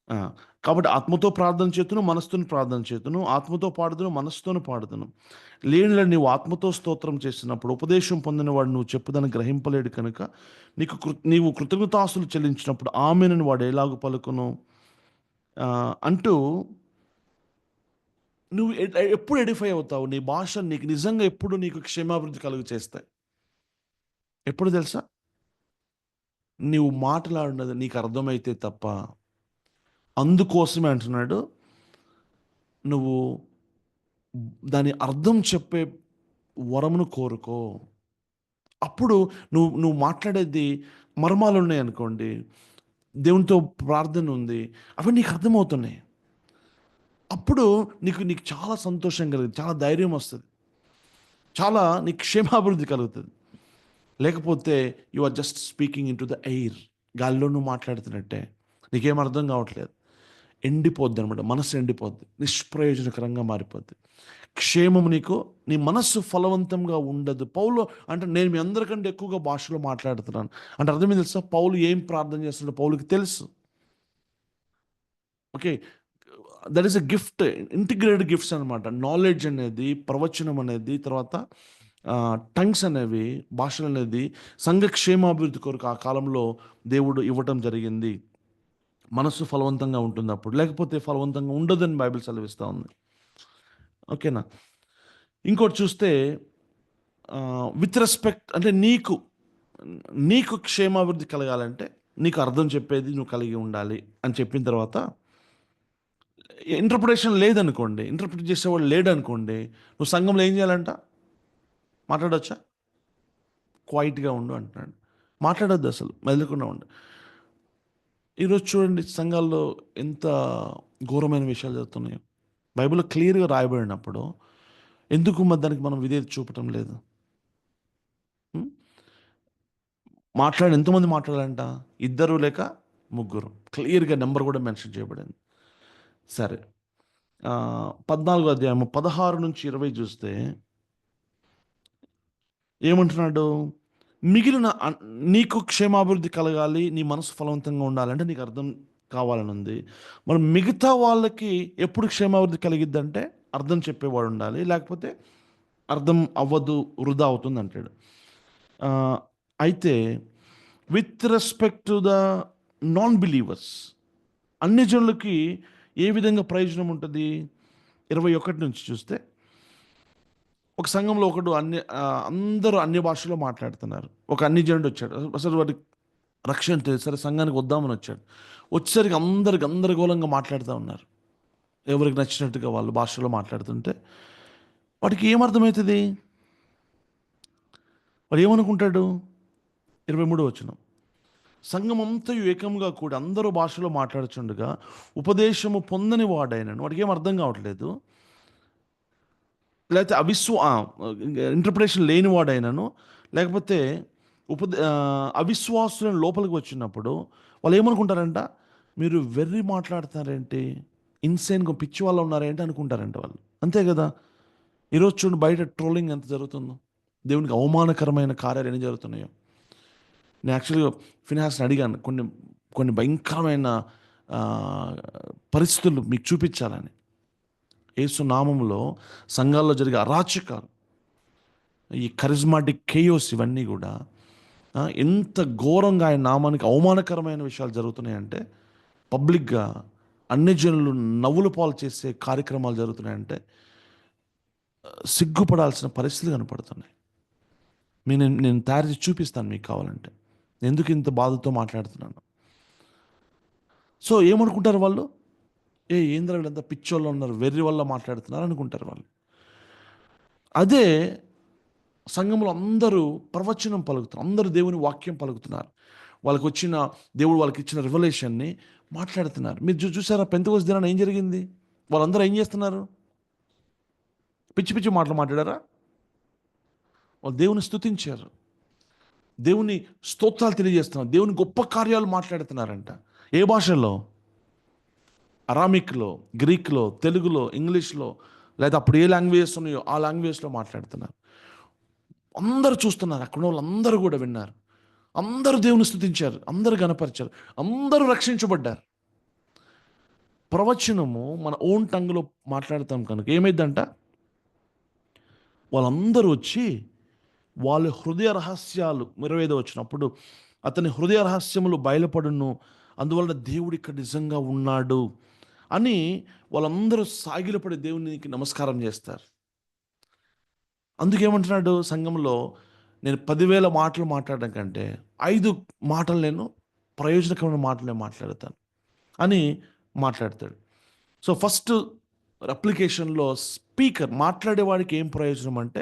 ఆ, కాబట్టి ఆత్మతో ప్రార్థన చేతును, మనసుతో ప్రార్థన చేతును, ఆత్మతో పాడుదును, మనసుతోను పాడుదును. లేనిలా నీవు ఆత్మతో స్తోత్రం చేసినప్పుడు ఉపదేశం పొందినవాడు నువ్వు చెప్పుదని గ్రహింపలేడు కనుక నీవు కృతజ్ఞతాస్తులు చెల్లించినప్పుడు ఆమెను వాడు ఎలాగూ పలుకును అంటూ నువ్వు ఎప్పుడు ఎడిఫై అవుతావు? నీ భాష నీకు నిజంగా ఎప్పుడు నీకు క్షేమాభివృద్ధి కలుగు చేస్తాయి? ఎప్పుడు తెలుసా? నీవు మాట్లాడినది నీకు అర్థమైతే తప్ప. అందుకోసమే అంటున్నాడు, నువ్వు దాని అర్థం చెప్పే వరమును కోరుకో. అప్పుడు నువ్వు మాట్లాడేది మర్మాలు ఉన్నాయి అనుకోండి, దేవునితో ప్రార్థన ఉంది, అవి నీకు అర్థమవుతున్నాయి. అప్పుడు నీకు నీకు చాలా సంతోషం కలుగుతుంది, చాలా ధైర్యం వస్తుంది, చాలా నీకు క్షేమాభివృద్ధి కలుగుతుంది. లేకపోతే you are just speaking into the air, గాలిలో నువ్వు మాట్లాడుతున్నట్టే, నీకేం అర్థం కావట్లేదు. ఎండిపోద్ది అనమాట, మనస్సు ఎండిపోద్ది, నిష్ప్రయోజనకరంగా మారిపోద్ది. క్షేమం నీకు, నీ మనస్సు ఫలవంతంగా ఉండదు. పౌలు అంటే నేను మీ అందరికంటే ఎక్కువగా భాషలో మాట్లాడుతున్నాను అంటే అర్థం ఏం తెలుసా? పౌలు ఏం ప్రార్థన చేస్తున్నాడో పౌలుకి తెలుసు. Okay, that is a gift, integrated gifts అనమాట. నాలెడ్జ్ అనేది, ప్రవచనం అనేది, తర్వాత టంగ్స్ అనేవి, భాషలు అనేది సంఘ క్షేమాభివృద్ధి కొరకు ఆ కాలంలో దేవుడు ఇవ్వటం జరిగింది. మనస్సు ఫలవంతంగా ఉంటుంది అప్పుడు, లేకపోతే ఫలవంతంగా ఉండదని బైబిల్ సెలవిస్తూ ఉంది. ఓకేనా? ఇంకోటి చూస్తే విత్ రెస్పెక్ట్ అంటే నీకు క్షేమాభివృద్ధి కలగాలంటే నీకు అర్థం చెప్పేది నువ్వు కలిగి ఉండాలి అని చెప్పిన తర్వాత, ఇంటర్ప్రిటేషన్ లేదనుకోండి, ఇంటర్ప్రిట్ చేసేవాడు లేడనుకోండి, నువ్వు సంఘంలో ఏం చేయాలంట? మాట్లాడొచ్చా? క్వైట్గా ఉండు అంటున్నాడు. మాట్లాడొద్దు, అసలు మెదలకుండా ఉండు. ఈరోజు చూడండి సంఘాల్లో ఎంత ఘోరమైన విషయాలు జరుగుతున్నాయో. బైబిల్లో క్లియర్గా రాయబడినప్పుడు ఎందుకు మరి దానికి మనం విధేయత చూపటం లేదు? ఎంతమంది మాట్లాడాలంట? 2 లేక 3, క్లియర్గా నెంబర్ కూడా మెన్షన్ చేయబడింది. సరే, 14వ అధ్యాయం 16 నుంచి 20 చూస్తే ఏమంటున్నాడు? మిగిలిన నీకు క్షేమాభివృద్ధి కలగాలి, నీ మనసు ఫలవంతంగా ఉండాలంటే నీకు అర్థం కావాలని ఉంది. మరి మిగతా వాళ్ళకి ఎప్పుడు క్షేమాభివృద్ధి కలిగిద్దంటే అర్థం చెప్పేవాడు ఉండాలి, లేకపోతే అర్థం అవ్వదు, వృధా అవుతుంది అంటాడు. అయితే with respect to the non believers, అన్ని జనులకి ఏ విధంగా ప్రయోజనం ఉంటుంది? 21 నుంచి చూస్తే, ఒక సంఘంలో అందరూ అన్ని భాషలో మాట్లాడుతున్నారు. ఒక అన్ని జనుడు వచ్చాడు, అసలు వాడికి రక్షణ తెలియదు, సరే సంఘానికి వద్దామని వచ్చాడు. వచ్చేసరికి అందరు గందరగోళంగా మాట్లాడుతూ ఉన్నారు, ఎవరికి నచ్చినట్టుగా వాళ్ళు భాషలో మాట్లాడుతుంటే వాడికి ఏమర్థమవుతుంది? వాడు ఏమనుకుంటాడు? 23వ వచనం, సంఘమంతయు ఏకంగా కూడా అందరూ భాషలో మాట్లాడుచుండగా ఉపదేశము పొందని వాడైనను, వాడికి ఏం అర్థం కావట్లేదు, లేకపోతే ఇంటర్ప్రిటేషన్ లేని వాడైనను, లేకపోతే అవిశ్వాసులను లోపలికి వచ్చినప్పుడు వాళ్ళు ఏమనుకుంటారంట? మీరు వెర్రి మాట్లాడుతున్నారేంటి, ఇన్సేన్గా పిచ్చి వాళ్ళు ఉన్నారేంటి అనుకుంటారంట వాళ్ళు. అంతే కదా? ఈరోజు చూడండి బయట ట్రోలింగ్ ఎంత జరుగుతుందో, దేవునికి అవమానకరమైన కార్యాలు ఎన్ని జరుగుతున్నాయో. నేను యాక్చువల్గా ఫిన్హాస్ని అడిగాను కొన్ని భయంకరమైన పరిస్థితులు మీకు చూపించాలని. యేసు నామములో సంఘాల్లో జరిగే అరాచకాలు, ఈ కరిజ్మాటిక్ కేయోస్, ఇవన్నీ కూడా ఎంత ఘోరంగా ఆయన నామానికి అవమానకరమైన విషయాలు జరుగుతున్నాయంటే, పబ్లిక్గా అన్ని జనులు నవ్వులు పాలు చేసే కార్యక్రమాలు జరుగుతున్నాయంటే సిగ్గుపడాల్సిన పరిస్థితులు కనపడుతున్నాయి. నేను తయారు చేసి చూపిస్తాను మీకు కావాలంటే, ఎందుకు ఇంత బాధతో మాట్లాడుతున్నాను. సో ఏమనుకుంటారు వాళ్ళు? ఏంద్ర వీళ్ళంతా పిచ్చోళ్ళు ఉన్నారు, వెర్రి వల్ల మాట్లాడుతున్నారు అనుకుంటారు వాళ్ళు. అదే సంఘంలో అందరూ ప్రవచనం పలుకుతున్నారు, అందరూ దేవుని వాక్యం పలుకుతున్నారు, దేవుడు వాళ్ళకి ఇచ్చిన రివల్యూషన్ని మాట్లాడుతున్నారు. మీరు చూసారా పెంతెకోస్తు దినాన ఏం జరిగింది? వాళ్ళందరూ ఏం చేస్తున్నారు? పిచ్చి పిచ్చి మాటలు మాట్లాడారా? వాళ్ళు దేవుని స్తుతించారు, దేవుని స్తోత్రాలు తెలియజేస్తున్నారు, దేవుని గొప్ప కార్యాలు మాట్లాడుతున్నారంట. ఏ భాషలో? అరామిక్లో, గ్రీక్లో, తెలుగులో, ఇంగ్లీష్లో, లేదా అప్పుడు ఏ లాంగ్వేజెస్ ఉన్నాయో ఆ లాంగ్వేజ్లో మాట్లాడుతున్నారు. అందరూ చూస్తున్నారు, అక్కడ వాళ్ళందరూ కూడా విన్నారు. అందరూ దేవుని స్తుతించారు, అందరూ గణపరిచారు, అందరూ రక్షించబడ్డారు. ప్రవచనము మన ఓన్ టంగ్లో మాట్లాడతాం కనుక ఏమైందంట, వాళ్ళందరూ వచ్చి వాళ్ళ హృదయ రహస్యాలు 25 వచ్చినప్పుడు అతని హృదయ రహస్యములు బయలుపడును, అందువలన దేవుడు ఇక్కడ నిజంగా ఉన్నాడు అని వాళ్ళందరూ సాగిలపడి దేవునికి నమస్కారం చేస్తారు. అందుకేమంటున్నాడు సంఘంలో, నేను 10,000 మాటలు మాట్లాడడం కంటే 5 మాటలు నేను ప్రయోజనకరమైన మాటలు నేను మాట్లాడతాను అని మాట్లాడతాడు. సో ఫస్ట్ అప్లికేషన్లో స్పీకర్ మాట్లాడేవాడికి ఏం ప్రయోజనం అంటే,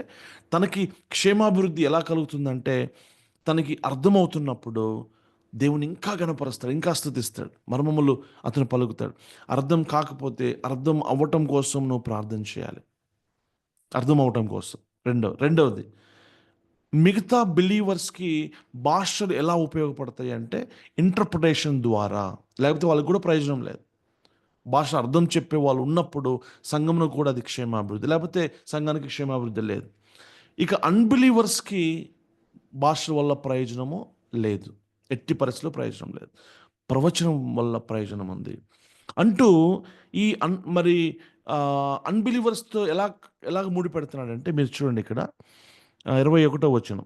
తనకి క్షేమాభివృద్ధి ఎలా కలుగుతుందంటే, తనకి అర్థమవుతున్నప్పుడు దేవుని ఇంకా గణపరుస్తాడు, ఇంకా స్తుతిస్తాడు, మర్మములు అతను పలుకుతాడు. అర్థం కాకపోతే అర్థం అవ్వటం కోసం నువ్వు ప్రార్థన చేయాలి, అర్థం అవటం కోసం. రెండవది, మిగతా బిలీవర్స్కి భాషలు ఎలా ఉపయోగపడతాయి అంటే ఇంటర్ప్రిటేషన్ ద్వారా, లేకపోతే వాళ్ళకి కూడా ప్రయోజనం లేదు. భాష అర్థం చెప్పే వాళ్ళు ఉన్నప్పుడు సంఘంలో కూడా అది క్షేమాభివృద్ధి, లేకపోతే సంఘానికి క్షేమాభివృద్ధి లేదు. ఇక అన్బిలీవర్స్కి భాషల వల్ల ప్రయోజనము లేదు, ఎట్టి పరిస్థితుల్లో ప్రయోజనం లేదు. ప్రవచనం వల్ల ప్రయోజనం ఉంది అంటూ ఈ మరి అన్బిలీవర్స్తో ఎలాగ ముడి పెడుతున్నాడంటే, మీరు చూడండి ఇక్కడ 21వ వచనం,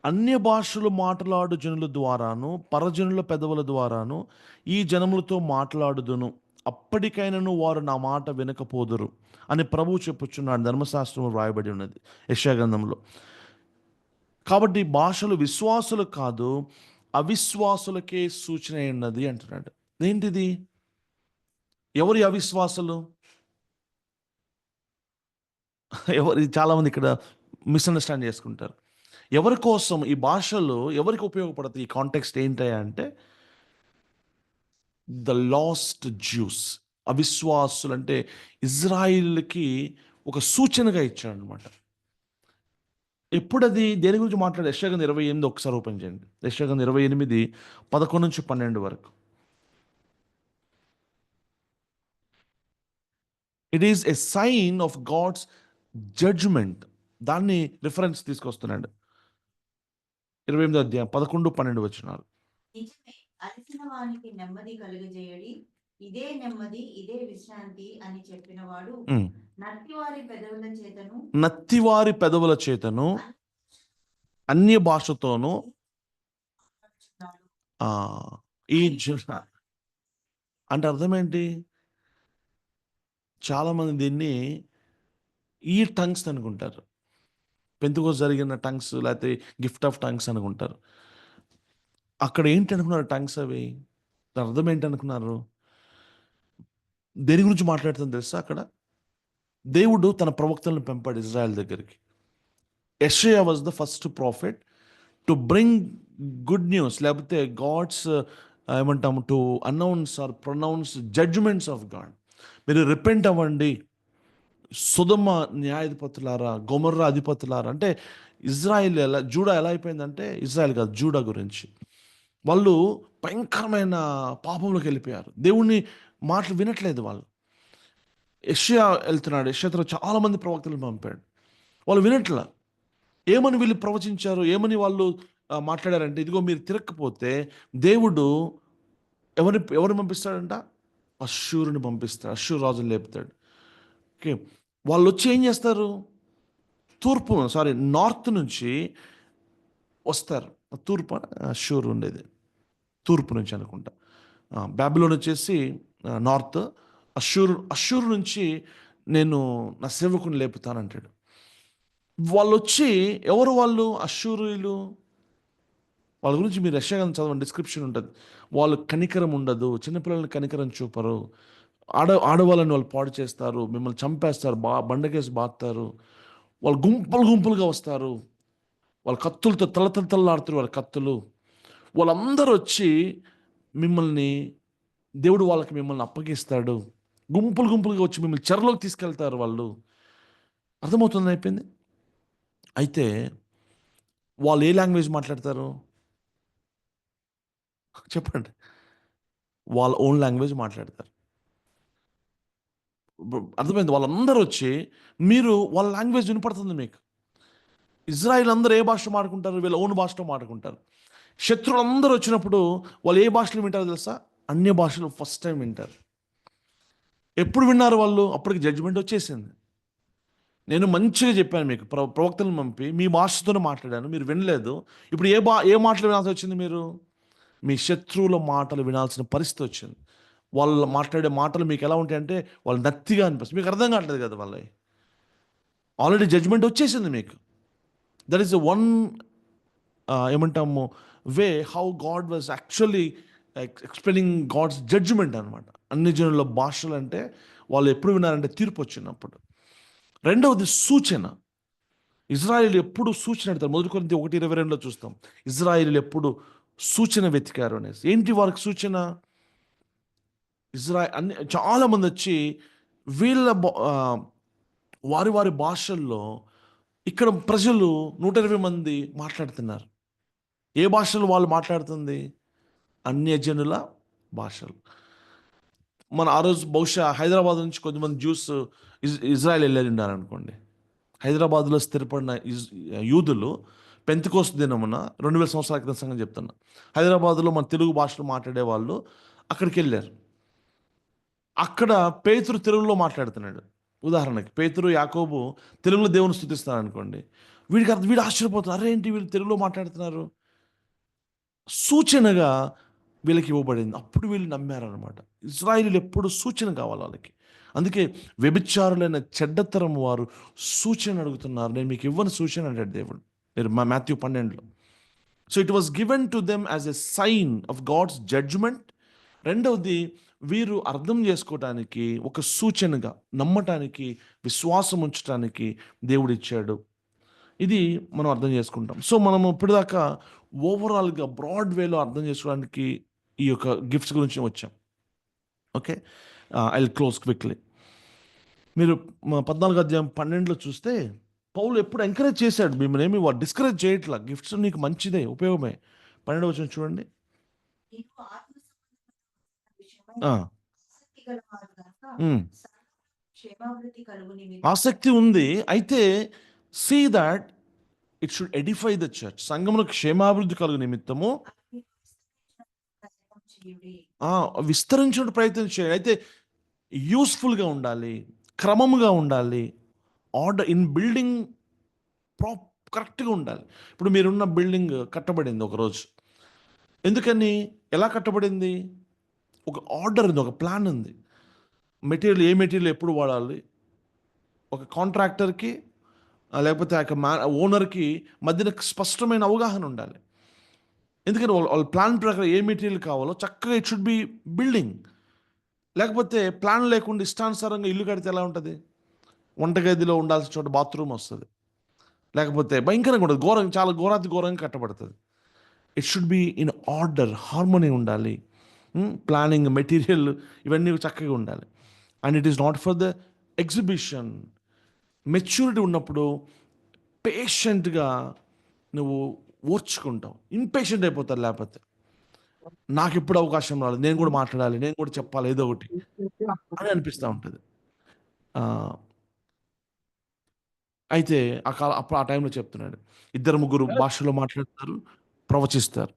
అన్య భాషలు మాట్లాడు జనుల ద్వారాను పరజనుల పెదవుల ద్వారాను ఈ జనములతో మాట్లాడుదును, అప్పటికైనను వారు నా మాట వినకపోదురు అని ప్రభువు చెప్పుచున్నాడు. ధర్మశాస్త్రంలో వ్రాయబడి ఉన్నది యెషయా గ్రంథంలో. కాబట్టి భాషలు విశ్వాసులు కాదు, అవిశ్వాసులకే సూచన అయి ఉన్నది అంటున్నాడు. ఏంటిది? ఎవరి అవిశ్వాసులు? ఎవరి? చాలామంది ఇక్కడ మిస్అండర్స్టాండ్ చేసుకుంటారు. ఎవరి కోసం ఈ భాషలు ఎవరికి ఉపయోగపడతాయి? ఈ కాంటెక్స్ట్ ఏంటయ్యా అంటే, ద లాస్ట్ జ్యూస్, అవిశ్వాసులు అంటే ఇజ్రాయిల్కి ఒక సూచనగా ఇచ్చాడు అనమాట. ఎప్పుడది దేని గురించి మాట్లాడే? యెషయా గ్రంథం 28 ఒకసారి ఓపెన్ చేయండి. యెషయా గ్రంథం 28 11 నుంచి 12 వరకు. It is a sign of God's judgement. దాన్ని రిఫరెన్స్ తీసుకొస్తున్నాడు. 28 అధ్యాయం 11 12 వచనాలు. నిజమే, అలసిన వానికి నెమ్మది కలుగజేయడి, ఇదే నెమ్మది ఇదే విశ్రాంతి అని చెప్పినవాడు ఉమ్. నట్టివారి పెదవుల చేతను నత్తివారి పెదవుల చేతను అన్య భాషతోనూ మాట్లాడుచున్నాడు. ఆ, ఈ అంటే అర్థం ఏంటి? చాలామంది దీన్ని ఈ టంగ్స్ అనుకుంటారు, పెంతుకోస్ జరిగిన టంగ్స్, లేకపోతే గిఫ్ట్ ఆఫ్ టంగ్స్ అనుకుంటారు. అక్కడ ఏంటి అనుకున్నారు టంగ్స్ అవి? దాని అర్థం ఏంటి అనుకున్నారు? దేని గురించి మాట్లాడుతుందో తెలుసా? అక్కడ దేవుడు తన ప్రవక్తలను పంపాడు ఇజ్రాయెల్ దగ్గరికి. యెషయా was the first prophet to bring good news, లేకపోతే గాడ్స్ ఏమంటాము, to announce or pronounce judgements of God. మీరు రిపెంట్ అవ్వండి, సుధమ న్యాయాధిపతులారా, గొమర్రా అధిపతులారా. అంటే ఇజ్రాయిల్ జూడా ఎలా అయిపోయిందంటే, ఇజ్రాయెల్ కాదు, జూడా గురించి, వాళ్ళు భయంకరమైన పాపంలోకి వెళ్ళిపోయారు, దేవుణ్ణి మాటలు వినట్లేదు వాళ్ళు. యెషయా వెళ్తున్నాడు, యెషయాతో చాలా మంది ప్రవక్తలను పంపాడు, వాళ్ళు వినట్లా. ఏమని వీళ్ళు ప్రవచించారు, ఏమని వాళ్ళు మాట్లాడారంటే, ఇదిగో మీరు తిరగకపోతే దేవుడు ఎవరిని పంపిస్తాడంట? అష్షూరుని పంపిస్తాడు, అష్షూరు రాజుని లేపుతాడు. ఓకే, వాళ్ళు వచ్చి ఏం చేస్తారు? నార్త్ నుంచి వస్తారు. తూర్పు అష్షూరు ఉండేది, తూర్పు నుంచి అనుకుంటా. బాబిలోన్ వచ్చేసి నార్త్. అష్షూరు నుంచి నేను నా సేవకుని లేపుతానంటాడు. వాళ్ళు వచ్చి, ఎవరు వాళ్ళు అష్షూరీయులు? వాళ్ళ గురించి మీరు యెషయా గ్రంథం చదవండి, డిస్క్రిప్షన్ ఉంటుంది. వాళ్ళు కనికరం ఉండదు, చిన్నపిల్లల్ని కనికరం చూపరు, ఆడవాళ్ళని వాళ్ళు పాడు చేస్తారు, మిమ్మల్ని చంపేస్తారు, బండకేసి బాస్తారు, వాళ్ళు గుంపులుగా వస్తారు, వాళ్ళ కత్తులతో తల్లలాడుతారు, వాళ్ళ కత్తులు. వాళ్ళందరూ వచ్చి మిమ్మల్ని, దేవుడు వాళ్ళకి మిమ్మల్ని అప్పగిస్తాడు, గుంపులుగా వచ్చి మిమ్మల్ని చెరలోకి తీసుకెళ్తారు వాళ్ళు. అర్థమవుతుంది అయిపోయింది. అయితే వాళ్ళు ఏ లాంగ్వేజ్ మాట్లాడతారు చెప్పండి? వాళ్ళ ఓన్ లాంగ్వేజ్ మాట్లాడతారు. అర్థమైంది. వాళ్ళందరూ వచ్చి మీరు వాళ్ళ లాంగ్వేజ్ వినపడుతుంది మీకు. ఇజ్రాయిల్ అందరూ ఏ భాష మాట్లాడుకుంటారు? వీళ్ళ ఓన్ భాషలో మాట్లాడుకుంటారు. శత్రువులందరూ వచ్చినప్పుడు వాళ్ళు ఏ భాషలు వింటారో తెలుసా? అన్య భాషలు ఫస్ట్ టైం వింటారు. ఎప్పుడు విన్నారు వాళ్ళు? అప్పటికి జడ్జిమెంట్ వచ్చేసింది. నేను మంచిగా చెప్పాను మీకు, ప్రవక్తలను పంపి మీ భాషతోనే మాట్లాడాను, మీరు వినలేదు. ఇప్పుడు ఏ మాటలు వినాల్సి వచ్చింది? మీరు మీ శత్రువుల మాటలు వినాల్సిన పరిస్థితి వచ్చింది. వాళ్ళు మాట్లాడే మాటలు మీకు ఎలా ఉంటాయంటే వాళ్ళు నత్తిగా అనిపిస్తుంది. మీకు అర్థం కావట్లేదు కదా వాళ్ళవి. ఆల్రెడీ జడ్జిమెంట్ వచ్చేసింది మీకు. దట్ ఈస్ ద వన్ ఏమంటాము way how God was actually explaining God's judgement అనమాట. అన్ని జనుల భాషలు అంటే వాళ్ళు ఎప్పుడు విన్నారంటే తీర్పు వచ్చినప్పుడు. రెండవది సూచన. ఇజ్రాయిల్ ఎప్పుడు సూచన అడతారు. 1 కొరింథీ 1:22 చూస్తాం. ఇజ్రాయిల్ ఎప్పుడు సూచన వెతికారు అనేసి. ఏంటి వారికి సూచన? అన్ని చాలామంది వచ్చి వీళ్ళ వారి వారి భాషల్లో ఇక్కడ ప్రజలు 120 మంది మాట్లాడుతున్నారు. ఏ భాషలు వాళ్ళు మాట్లాడుతుంది? అన్యజనుల భాషలు. మన ఆ రోజు బహుశా హైదరాబాద్ నుంచి కొంతమంది జ్యూస్ ఇజ్రాయెల్ వెళ్ళి ఉన్నారనుకోండి. హైదరాబాద్లో స్థిరపడిన యూదులు పెంతెకోస్తు దినమున 2000 సంవత్సరాల క్రితం సంగతి చెప్తున్నా. హైదరాబాద్లో మన తెలుగు భాషలో మాట్లాడే వాళ్ళు అక్కడికి వెళ్ళారు. అక్కడ పేతురు తెలుగులో మాట్లాడుతున్నాడు. ఉదాహరణకి పేతురు, యాకోబు తెలుగులో దేవుని స్తుతిస్తారు అనుకోండి. వీడు ఆశ్చర్యపోతున్నారు, అరే ఏంటి వీళ్ళు తెలుగులో మాట్లాడుతున్నారు. సూచనగా వీళ్ళకి ఇవ్వబడింది. అప్పుడు వీళ్ళు నమ్మారనమాట. ఇజ్రాయిలీలు ఎప్పుడు సూచన కావాలి వాళ్ళకి. అందుకే వ్యభిచారులైన చెడ్డతరం వారు సూచన అడుగుతున్నారు. నేను మీకు ఇవ్వని సూచన అంటాడు దేవుడు. మీరు మాథ్యూ 12లో. So it was given to them as a sign of God's judgment. రెండవది, వీరు అర్థం చేసుకోవటానికి ఒక సూచనగా, నమ్మటానికి, విశ్వాసం ఉంచడానికి దేవుడు ఇచ్చాడు. ఇది మనం అర్థం చేసుకుంటాం. సో మనము ఇప్పటిదాకా ఓవరాల్గా బ్రాడ్ వేలో అర్థం చేసుకోవడానికి ఈ యొక్క గిఫ్ట్స్ గురించి వచ్చాం. Okay, I will close quickly. మీరు 14:12 చూస్తే పౌలు ఎప్పుడు ఎంకరేజ్ చేశాడు, మిమ్మల్ని ఏమి డిస్కరేజ్ చేయట్లా. గిఫ్ట్స్ నీకు మంచిదే, ఉపయోగమే. 12 వచనం చూడండి. ఆసక్తి ఉంది, అయితే see that it should edify the church. సంఘములకు క్షేమాభివృద్ధి కలుగు నిమిత్తము విస్తరించిన ప్రయత్నం చేయాలి. అయితే యూస్ఫుల్గా ఉండాలి, క్రమముగా ఉండాలి, ఆర్డర్ ఇన్ బిల్డింగ్ కరెక్ట్గా ఉండాలి. ఇప్పుడు మీరున్న బిల్డింగ్ కట్టబడింది ఒకరోజు. ఎందుకని? ఎలా కట్టబడింది? ఒక ఆర్డర్ ఉంది, ఒక ప్లాన్ ఉంది. మెటీరియల్, ఏ మెటీరియల్ ఎప్పుడు వాడాలి, ఒక కాంట్రాక్టర్కి లేకపోతే ఆ యొక్క ఓనర్కి మధ్యన స్పష్టమైన అవగాహన ఉండాలి. ఎందుకంటే వాళ్ళ ప్లాన్ ప్రకారం ఏ మెటీరియల్ కావాలో చక్కగా ఇట్ షుడ్ బి బిల్డింగ్. లేకపోతే ప్లాన్ లేకుండా ఇష్టానుసారంగా ఇల్లు కడితే ఎలా ఉంటుంది? వంటగదిలో ఉండాల్సిన చోట బాత్రూమ్ వస్తుంది, లేకపోతే భయంకరంగా ఉంటుంది, చాలా ఘోరంగా కట్టబడుతుంది. It should be in order, harmony ఉండాలి. ప్లానింగ్, మెటీరియల్ ఇవన్నీ చక్కగా ఉండాలి. And it is not for the exhibition. Maturity ఉన్నప్పుడు పేషెంట్గా నువ్వు ఓర్చుకుంటావు. ఇంపేషెంట్ అయిపోతారు, లేకపోతే నాకు ఎప్పుడు అవకాశం రాలేదు, నేను కూడా మాట్లాడాలి, నేను కూడా చెప్పాలి ఏదో ఒకటి అని అనిపిస్తూ ఉంటుంది. అయితే అప్పుడు ఆ టైంలో చెప్తున్నాడు, 2-3 భాషలో మాట్లాడతారు, ప్రవచిస్తారు.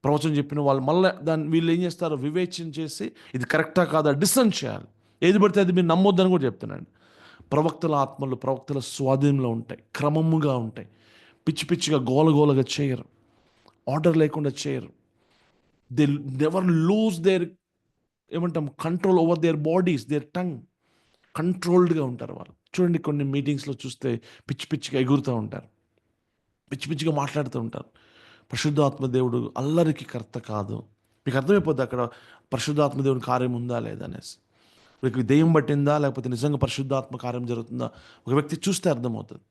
ప్రవచనం చెప్పిన వాళ్ళు మళ్ళీ వీళ్ళు ఏం చేస్తారు? వివేచన చేసి ఇది కరెక్టా కాదా డిసైడ్ చేయాలి. ఏది పడితే అది మీరు నమ్మొద్దని కూడా చెప్తున్నాడు. ప్రవక్తల ఆత్మలు ప్రవక్తల స్వాధీనంలో ఉంటాయి, క్రమముగా ఉంటాయి. పిచ్చి పిచ్చిగా గోలగోలగా చేయరు, ఆర్డర్ లేకుండా చేయరు. దే నెవర్ లూజ్ దేర్ ఏమంటాం control over their bodies, their tongue. కంట్రోల్డ్గా ఉంటారు వాళ్ళు. చూడండి, కొన్ని మీటింగ్స్లో చూస్తే పిచ్చి పిచ్చిగా ఎగురుతూ ఉంటారు, పిచ్చి పిచ్చిగా మాట్లాడుతూ ఉంటారు. పరిశుద్ధాత్మ దేవుడు అల్లరికి కర్త కాదు. మీకు అర్థమైపోద్ది అక్కడ పరిశుద్ధాత్మ దేవుని కార్యం ఉందా లేదా అనేసి. మీకు దెయ్యం పట్టిందా లేకపోతే నిజంగా పరిశుద్ధాత్మ కార్యం జరుగుతుందా ఒక వ్యక్తి చూస్తే అర్థమవుతుంది.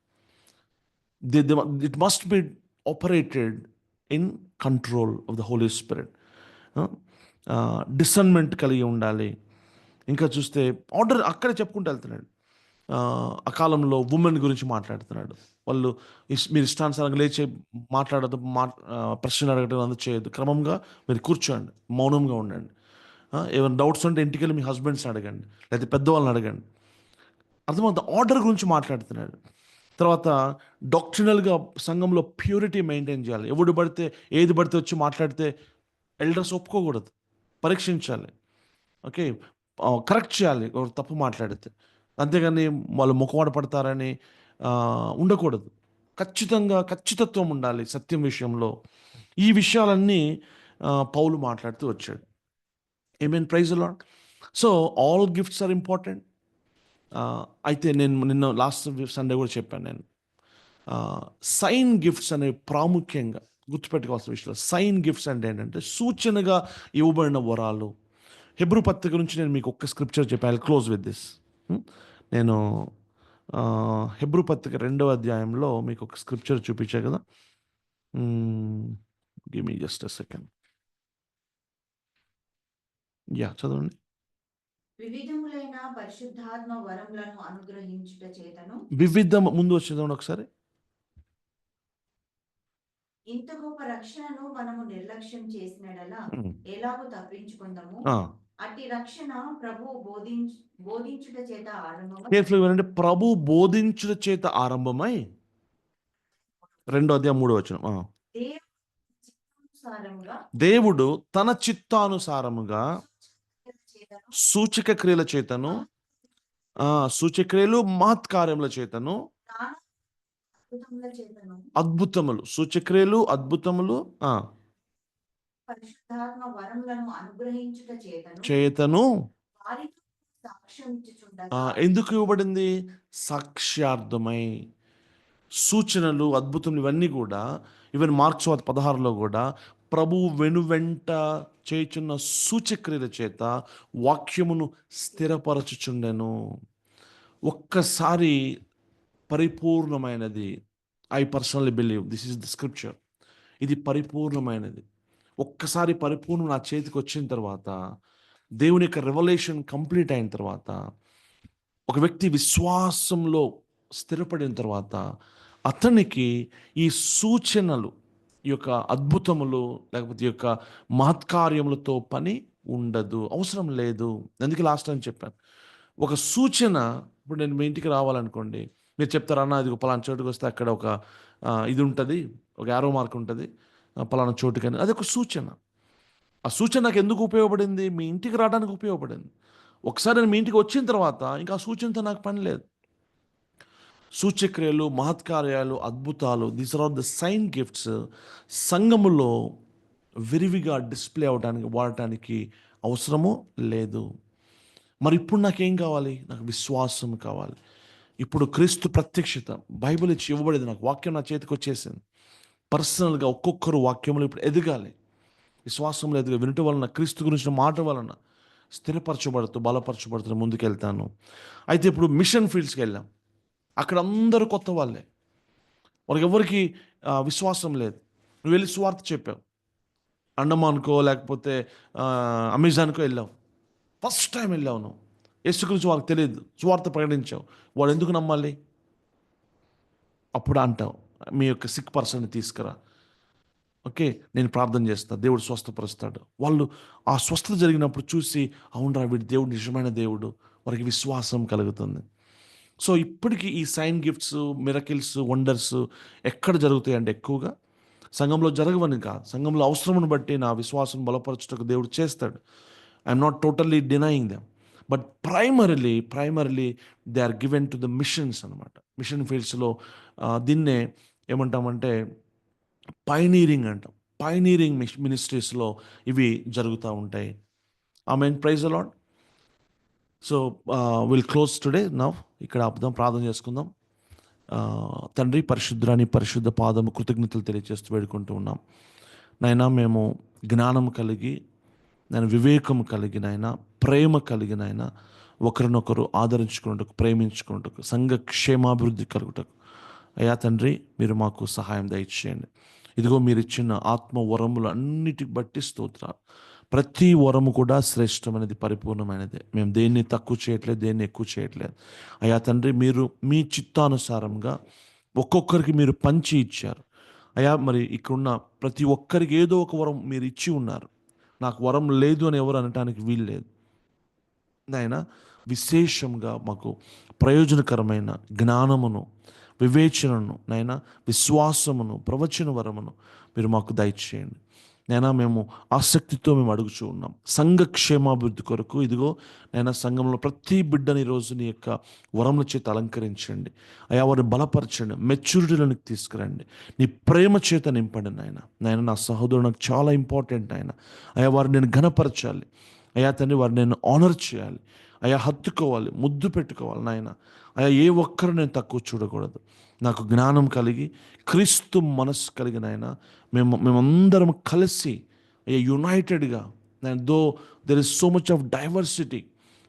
It must be operated in control of the Holi Spirit. Discernment కలిగి ఉండాలి. ఇంకా చూస్తే ఆర్డర్ అక్కడే చెప్పుకుంటూ వెళ్తున్నాడు. ఆ కాలంలో ఉమెన్ గురించి మాట్లాడుతున్నాడు. వాళ్ళు మీరు ఇష్టానుసారంగా లేచి మాట్లాడదు, ప్రశ్నలు అడగడం అందుకు చేయొద్దు. క్రమంగా మీరు కూర్చోండి, మౌనంగా ఉండండి. ఏమైనా డౌట్స్ ఉంటే ఇంటికి వెళ్ళి మీ హస్బెండ్స్ని అడగండి, లేకపోతే పెద్దవాళ్ళని అడగండి. అర్థమవుతుంది, ఆర్డర్ గురించి మాట్లాడుతున్నాడు. తర్వాత డాక్ట్రినల్గా సంఘంలో ప్యూరిటీ మెయింటైన్ చేయాలి. ఎవడు పడితే ఏది పడితే వచ్చి మాట్లాడితే ఎల్డర్స్ ఒప్పుకోకూడదు, పరీక్షించాలి. ఓకే, కరెక్ట్ చేయాలి ఎవరు తప్పు మాట్లాడితే. అంతేగాని వాళ్ళు ముఖమాట పడతారని ఉండకూడదు. ఖచ్చితంగా ఖచ్చితత్వం ఉండాలి సత్యం విషయంలో. ఈ విషయాలన్నీ పౌలు మాట్లాడుతూ వచ్చాడు. Amen praise Lord. So all gifts are important. అయితే నేను నిన్న లాస్ట్ సండే కూడా చెప్పాను, నేను సైన్ గిఫ్ట్స్ అనేవి ప్రాముఖ్యంగా గుర్తుపెట్టుకోవాల్సిన విషయం. సైన్ గిఫ్ట్స్ అంటే ఏంటంటే సూచనగా ఇవ్వబడిన వరాలు. హెబ్రూ పత్రిక నుంచి నేను మీకు ఒక్క స్క్రిప్చర్ చెప్పాను. I close with this. నేను హెబ్రూ పత్రిక 2వ అధ్యాయంలో మీకు ఒక స్క్రిప్చర్ చూపించా కదా. Give me just a second. చదవండి. వివిధములైన పరిశుద్ధాత్మ వరములను అనుగ్రహించుట చేతను. ముందు వచ్చి చదవండి ఒకసారి. ఇంత గొప్ప రక్షణను మనము నిర్లక్ష్యం చేసినడలా ఎలాగో తప్పించుకుందాము. అట్టి రక్షణ ప్రభు బోధించుట చేత ఆరంభమై. ప్రభు బోధించుట చేత ఆరంభమై 2వ అధ్యాయం 3వ వచనం. దేవుడు తన చిత్తానుసారముగా సూచక క్రియల చేతను, సూచక్రియలు మహత్కార్యముల చేతను, అద్భుతములు, సూచక్రియలు, అద్భుతములు, పరిశుద్ధాత్మ వరములను అనుగ్రహించుట చేతను. సాక్ష్యం ఎందుకు ఇవ్వబడింది? సాక్ష్యార్థమై. సూచనలు, అద్భుతములు ఇవన్నీ కూడా, ఈవెన్ మార్క్స్ 16లో కూడా ప్రభు వెనువెంట చేయుచున్న సూచక్రియల చేత వాక్యమును స్థిరపరచుచుండెను. ఒక్కసారి పరిపూర్ణమైనది. I personally believe this is the scripture. ఇది పరిపూర్ణమైనది. ఒక్కసారి పరిపూర్ణం నా చేతికి వచ్చిన తర్వాత, దేవుని యొక్క రెవల్యూషన్ కంప్లీట్ అయిన తర్వాత, ఒక వ్యక్తి విశ్వాసంలో స్థిరపడిన తర్వాత అతనికి ఈ సూచనలు, ఈ యొక్క అద్భుతములు, లేకపోతే ఈ యొక్క మహత్కార్యములతో పని ఉండదు, అవసరం లేదు. అందుకే లాస్ట్ టైం చెప్పాను, ఒక సూచన. ఇప్పుడు నేను మీ ఇంటికి రావాలనుకోండి, మీరు చెప్తారు, అన్న ఇది పలానా చోటుకి వస్తే అక్కడ ఒక ఇది ఉంటుంది, ఒక యారో మార్క్ ఉంటుంది పలానా చోటుకని. అది ఒక సూచన. ఆ సూచన నాకు ఎందుకు ఉపయోగపడింది? మీ ఇంటికి రావడానికి ఉపయోగపడింది. ఒకసారి నేను మీ ఇంటికి వచ్చిన తర్వాత ఇంకా ఆ సూచనతో నాకు పని లేదు. సూచక్రియలు, మహత్కార్యాలు, అద్భుతాలు, these are all the sign gifts సంఘములో విరివిగా డిస్ప్లే అవడానికి, వాడటానికి అవసరము లేదు. మరి ఇప్పుడు నాకేం కావాలి? నాకు విశ్వాసం కావాలి. ఇప్పుడు క్రీస్తు ప్రత్యక్షత, బైబిల్ ఇచ్చి ఇవ్వబడింది నాకు. వాక్యం నా చేతికి వచ్చేసింది. పర్సనల్గా ఒక్కొక్కరు వాక్యంలో ఇప్పుడు ఎదగాలి, విశ్వాసంలో ఎదగాలి. వినటం వలన, క్రీస్తు గురించిన మాట వలన స్థిరపరచబడుతూ బలపరచబడుతూ ముందుకెళ్తాను. అయితే ఇప్పుడు మిషన్ ఫీల్డ్స్కి వెళ్ళాం. అక్కడ అందరూ కొత్త వాళ్ళే, వాళ్ళకి ఎవరికి విశ్వాసం లేదు. నువ్వు వెళ్ళి సువార్త చెప్పావు, అండమాన్కో లేకపోతే అమెజాన్కో వెళ్ళావు, ఫస్ట్ టైం వెళ్ళావు, నువ్వు యేసు గురించి వాళ్ళకి తెలియదు, సువార్త ప్రకటించావు, వాడు ఎందుకు నమ్మాలి? అప్పుడు అంటావు, మీ యొక్క సిక్ పర్సన్ని తీసుకురా, ఓకే నేను ప్రార్థన చేస్తాను, దేవుడు స్వస్థపరుస్తాడు. వాళ్ళు ఆ స్వస్థత జరిగినప్పుడు చూసి, అవునరా వీడి దేవుడు నిజమైన దేవుడు, వారికి విశ్వాసం కలుగుతుంది. సో ఇప్పటికీ ఈ సైన్ గిఫ్ట్స్, మిరకిల్స్, వండర్స్ ఎక్కడ జరుగుతాయి అంటే ఎక్కువగా సంఘంలో జరగవని కాదు, సంఘంలో అవసరమును బట్టి నా విశ్వాసం బలపరచుటకు దేవుడు చేస్తాడు. I'm not totally denying them, but primarily they are given to the missions అనమాట. మిషన్ ఫీల్డ్స్లో దీన్నే ఏమంటామంటే పైనీరింగ్ అంటాం. పైనీరింగ్ మినిస్ట్రీస్లో ఇవి జరుగుతూ ఉంటాయి. Amen, praise the Lord. So will close today now. ఇక్కడ ఆపుదాం, ప్రార్థన చేసుకుందాం. తండ్రి, పరిశుద్ధాని పరిశుద్ధ పాదము కృతజ్ఞతలు తెలియజేస్తూ వేడుకుంటూ ఉన్నాం నాయనా. మేము జ్ఞానం కలిగి, నేను వివేకం కలిగి, నాయనా ప్రేమ కలిగి, నాయనా ఒకరినొకరు ఆదరించుకున్నట్టుకు, ప్రేమించుకున్నట్టుకు, సంఘ క్షేమాభివృద్ధి కలుగుటకు అయ్యా తండ్రి మీరు మాకు సహాయం దయచేయండి. ఇదిగో మీరు ఇచ్చిన ఆత్మ వరములు అన్నిటికి బట్టి స్తోత్రాలు. ప్రతి వరము కూడా శ్రేష్టమైనది, పరిపూర్ణమైనది. మేము దేన్ని తక్కువ చేయట్లేదు, దేన్ని ఎక్కువ చేయట్లేదు అయ్యా తండ్రి. మీరు మీ చిత్తానుసారంగా ఒక్కొక్కరికి మీరు పంచి ఇచ్చారు అయ్యా. మరి ఇక్కడున్న ప్రతి ఒక్కరికి ఏదో ఒక వరం మీరు ఇచ్చి ఉన్నారు. నాకు వరం లేదు అని ఎవరు అనటానికి వీలు లేదు నాయన. విశేషంగా మాకు ప్రయోజనకరమైన జ్ఞానమును, వివేచనను, నైనా విశ్వాసమును, ప్రవచన వరమును మీరు మాకు దయచేయండి. నైనా మేము ఆసక్తితో మేము అడుగుచూ ఉన్నాం. సంఘ క్షేమాభివృద్ధి కొరకు ఇదిగో నైనా సంఘంలో ప్రతి బిడ్డని ఈరోజు నీ యొక్క వరముల చేత అలంకరించండి. అయా వారిని బలపరచండి, మెచ్యూరిటీలోనికి తీసుకురండి, నీ ప్రేమ చేత నింపండి నాయన. నాయన నా సహోదరుడు నాకు చాలా ఇంపార్టెంట్ ఆయన. అయా వారిని నేను ఘనపరచాలి. అయా తండ్రి వారిని నేను ఆనర్ చేయాలి. అయా హత్తుకోవాలి, ముద్దు పెట్టుకోవాలి నాయన. అయా ఏ ఒక్కరు నేను తక్కువ చూడకూడదు. నాకు జ్ఞానం కలిగి క్రీస్తు మనస్సు కలిగిన ఆయన మేమందరం కలిసి యునైటెడ్గా, though there is so much of diversity,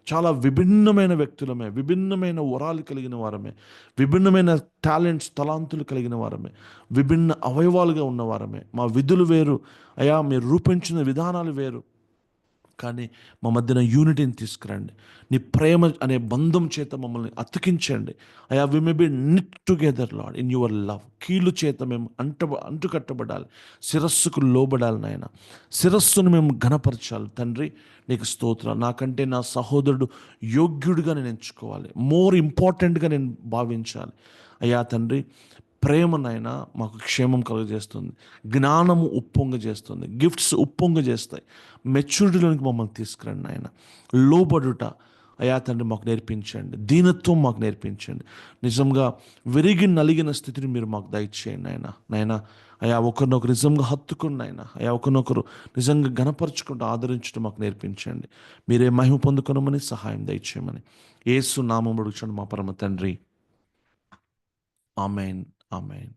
చాలా విభిన్నమైన వ్యక్తులమే, విభిన్నమైన వరాలు కలిగిన వారమే, విభిన్నమైన టాలెంట్స్, తలాంతులు కలిగిన వారమే, విభిన్న అవయవాలుగా ఉన్నవారమే. మా విధులు వేరు అయా, మీరు రూపించిన విధానాలు వేరు, కానీ మా మధ్యన యూనిటీని తీసుకురండి. నీ ప్రేమ అనే బంధం చేత మమ్మల్ని అతికించండి. అయా we may be knit together Lord in your love. కీలు చేత మేము అంటుకట్టబడాలి, శిరస్సుకు లోబడాలి నాయన. శిరస్సును మేము ఘనపరచాలి తండ్రి. నీకు స్తోత్రం. నాకంటే నా సహోదరుడు యోగ్యుడిగా నేను ఎంచుకోవాలి, మోర్ ఇంపార్టెంట్గా నేను భావించాలి. అయ్యా తండ్రి, ప్రేమనైనా మాకు క్షేమం కలుగజేస్తుంది, జ్ఞానము ఉప్పొంగజేస్తుంది, గిఫ్ట్స్ ఉప్పొంగజేస్తాయి. మెచ్యూరిటీలోనికి మమ్మల్ని తీసుకురండి నాయన. లోబడుట అయా తండ్రి మాకు నేర్పించండి, దీనత్వం మాకు నేర్పించండి. నిజంగా విరిగి నలిగిన స్థితిని మీరు మాకు దయచేయండి నాయన. నాయన అయా ఒకరినొకరు నిజంగా హత్తుకుని నాయన, అయా ఒకరినొకరు నిజంగా ఘనపరచుకుంటూ ఆదరించడం మాకు నేర్పించండి. మీరే మహిమ పొందుకొనమని సహాయం దయచేయమని యేసు నామములో అడుగుచున్నాను మా పరమ తండ్రి. ఆమెన్. ఆమెన్.